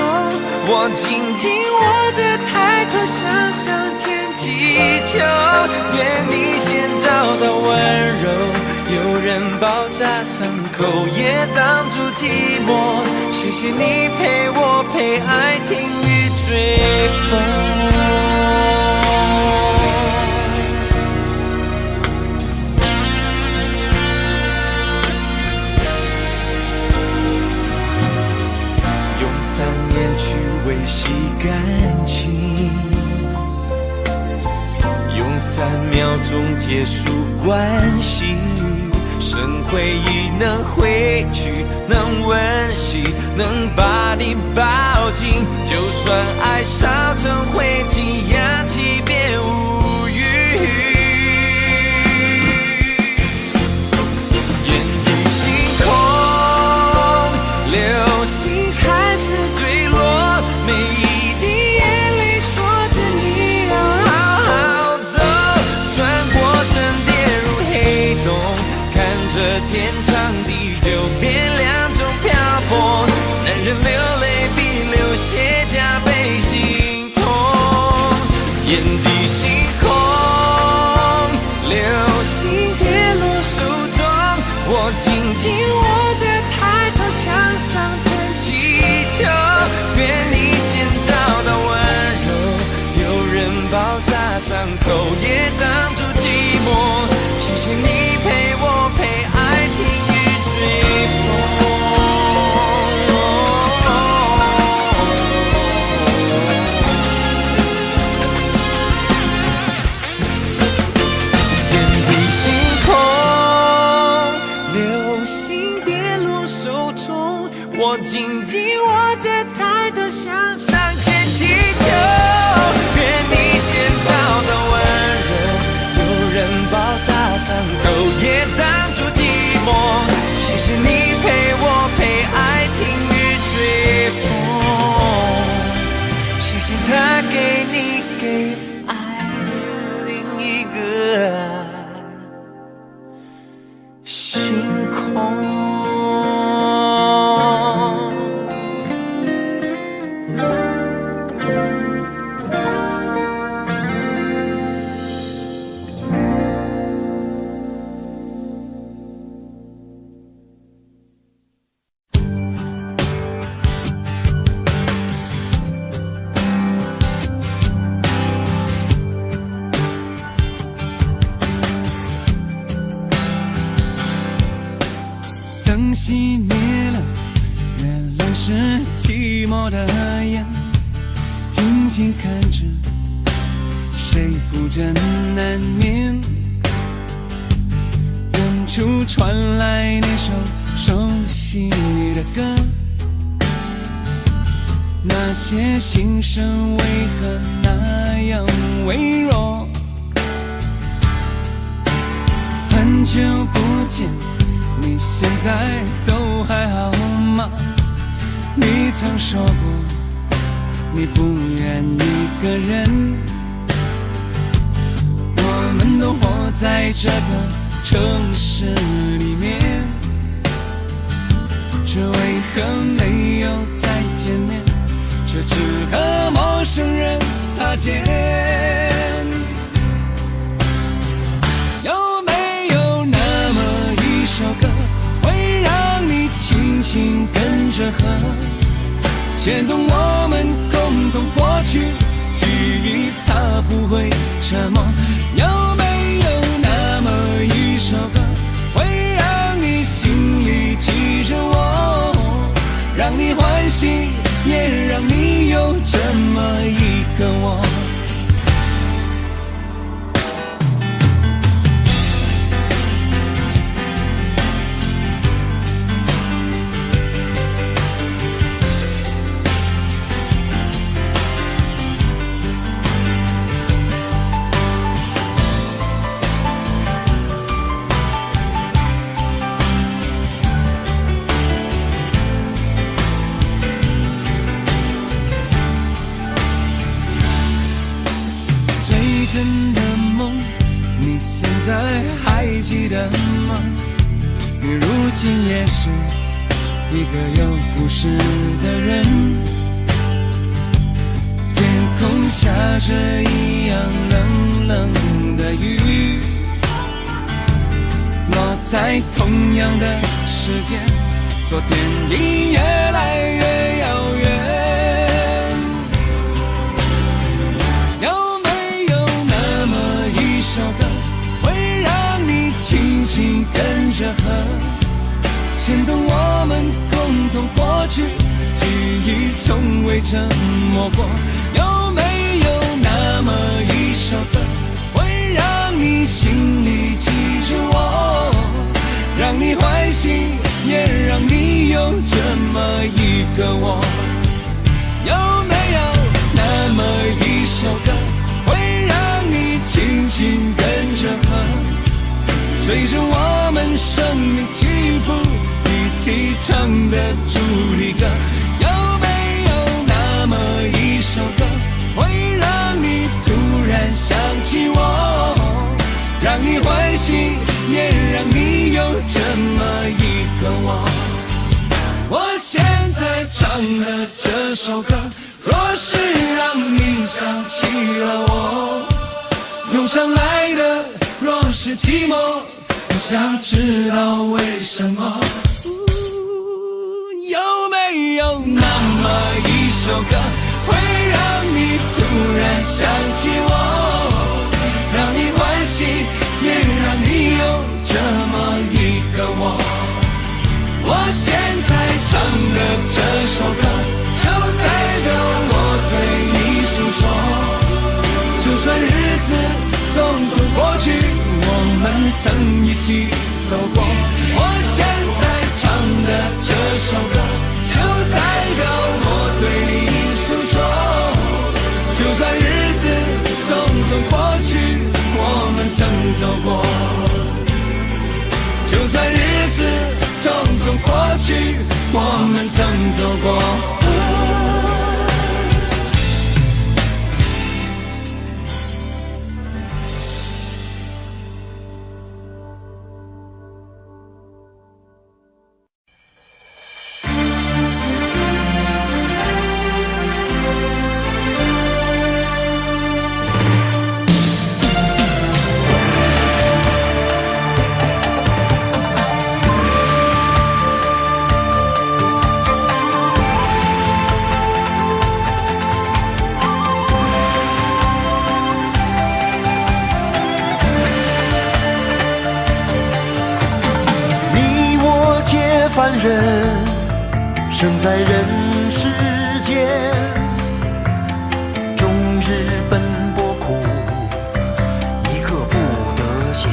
我紧紧握着抬头向上天祈求，愿你先找到温柔，有人包扎伤口也挡住寂寞，谢谢你陪我陪爱听雨追风。用3年去维系感情，用3秒钟结束关系，剩回忆能回去，能温习，能把你抱紧，就算爱烧成灰烬，氧气变无语。向上天祈求，愿你先找到温柔，有人包扎伤口，也挡住寂寞。谢谢你陪我陪爱听雨追风，谢谢他给你给爱另一个星空。灯熄灭了，月亮是寂寞的眼，静静看着谁孤枕难眠。远处传来那首熟悉的歌，那些心声为何那样微弱？很久不见，你现在都还好吗？你曾说过你不愿一个人，我们都活在这个城市里面，这为何没有再见面？这只和陌生人擦肩。有没有那么一首歌，会让你轻轻跟着和，牵动我们共同过去，记忆它不会沉默。有没有那么一首歌，会让你心里记着我，让你欢喜，也让你有这么一个我。真的梦，你现在还记得吗？你如今也是一个有故事的人，天空下着一样冷冷的雨，落在同样的时间，昨天已越来越遥远。首歌会让你轻轻跟着和，牵动我们共同过去，记忆从未沉默过。有没有那么一首歌，会让你心里记着我，让你欢喜，也让你有这么一个我？有没有那么一首歌，会让你轻轻跟着和，随着我们生命起伏一起唱的主题歌？有没有那么一首歌，会让你突然想起我，让你欢喜，也让你有这么一个我？我现在唱的这首歌，若是让你想起了我，涌上来的若是寂寞，我想知道为什么。有没有那么一首歌，会让你突然想起我，让你欢喜，也让你有这么一个我？我现在唱的这首歌，就代表我对你诉说，就算日子匆匆过去，我们曾一起走过。我现在唱的这首歌，就代表我对你走过，就算日子匆匆过去，我们曾走过。凡人生在人世间，终日奔波苦，一刻不得闲。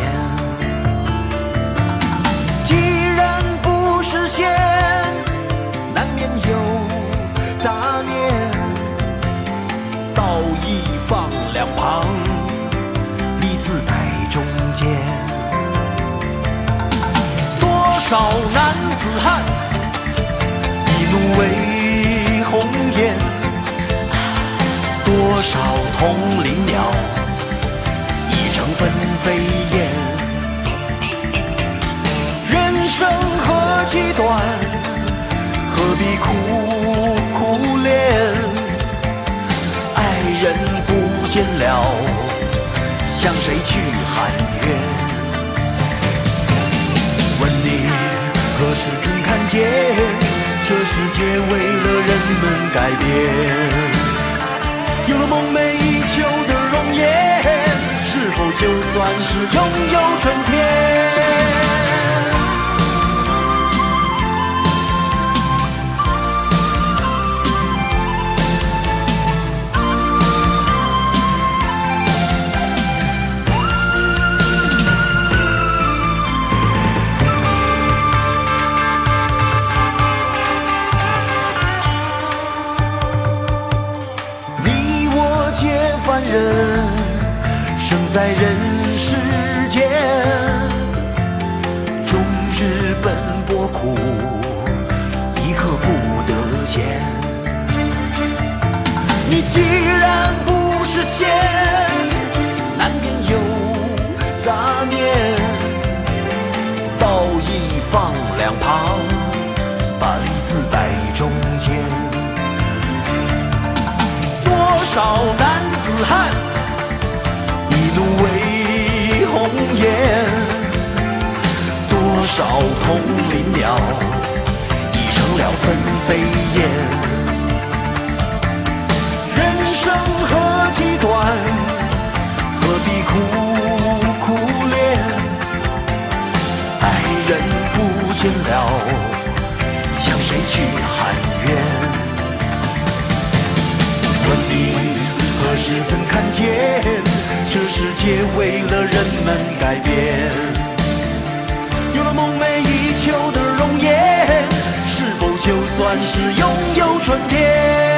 既然不实现，难免有杂念，道义放两旁，利字摆中间。多少男子汉，一怒为红颜；多少同林鸟，一城分飞燕。人生何其短，何必苦苦恋？爱人不见了，向谁去喊冤？问你何时曾看见，这世界为了人们改变？有了梦寐以求的容颜，是否就算是拥有春天？凡人生在人世间，终日奔波苦，一刻不得闲。你既然不实现，难免有杂念，道义放两旁，把利字摆中间。多少男子汉，一怒为红颜；多少同林鸟，已成了分飞燕。人生何其短，何必苦苦恋？爱人不见了，向谁去喊冤？问你何时曾看见，这世界为了人们改变？有了梦寐以求的容颜，是否就算是拥有春天？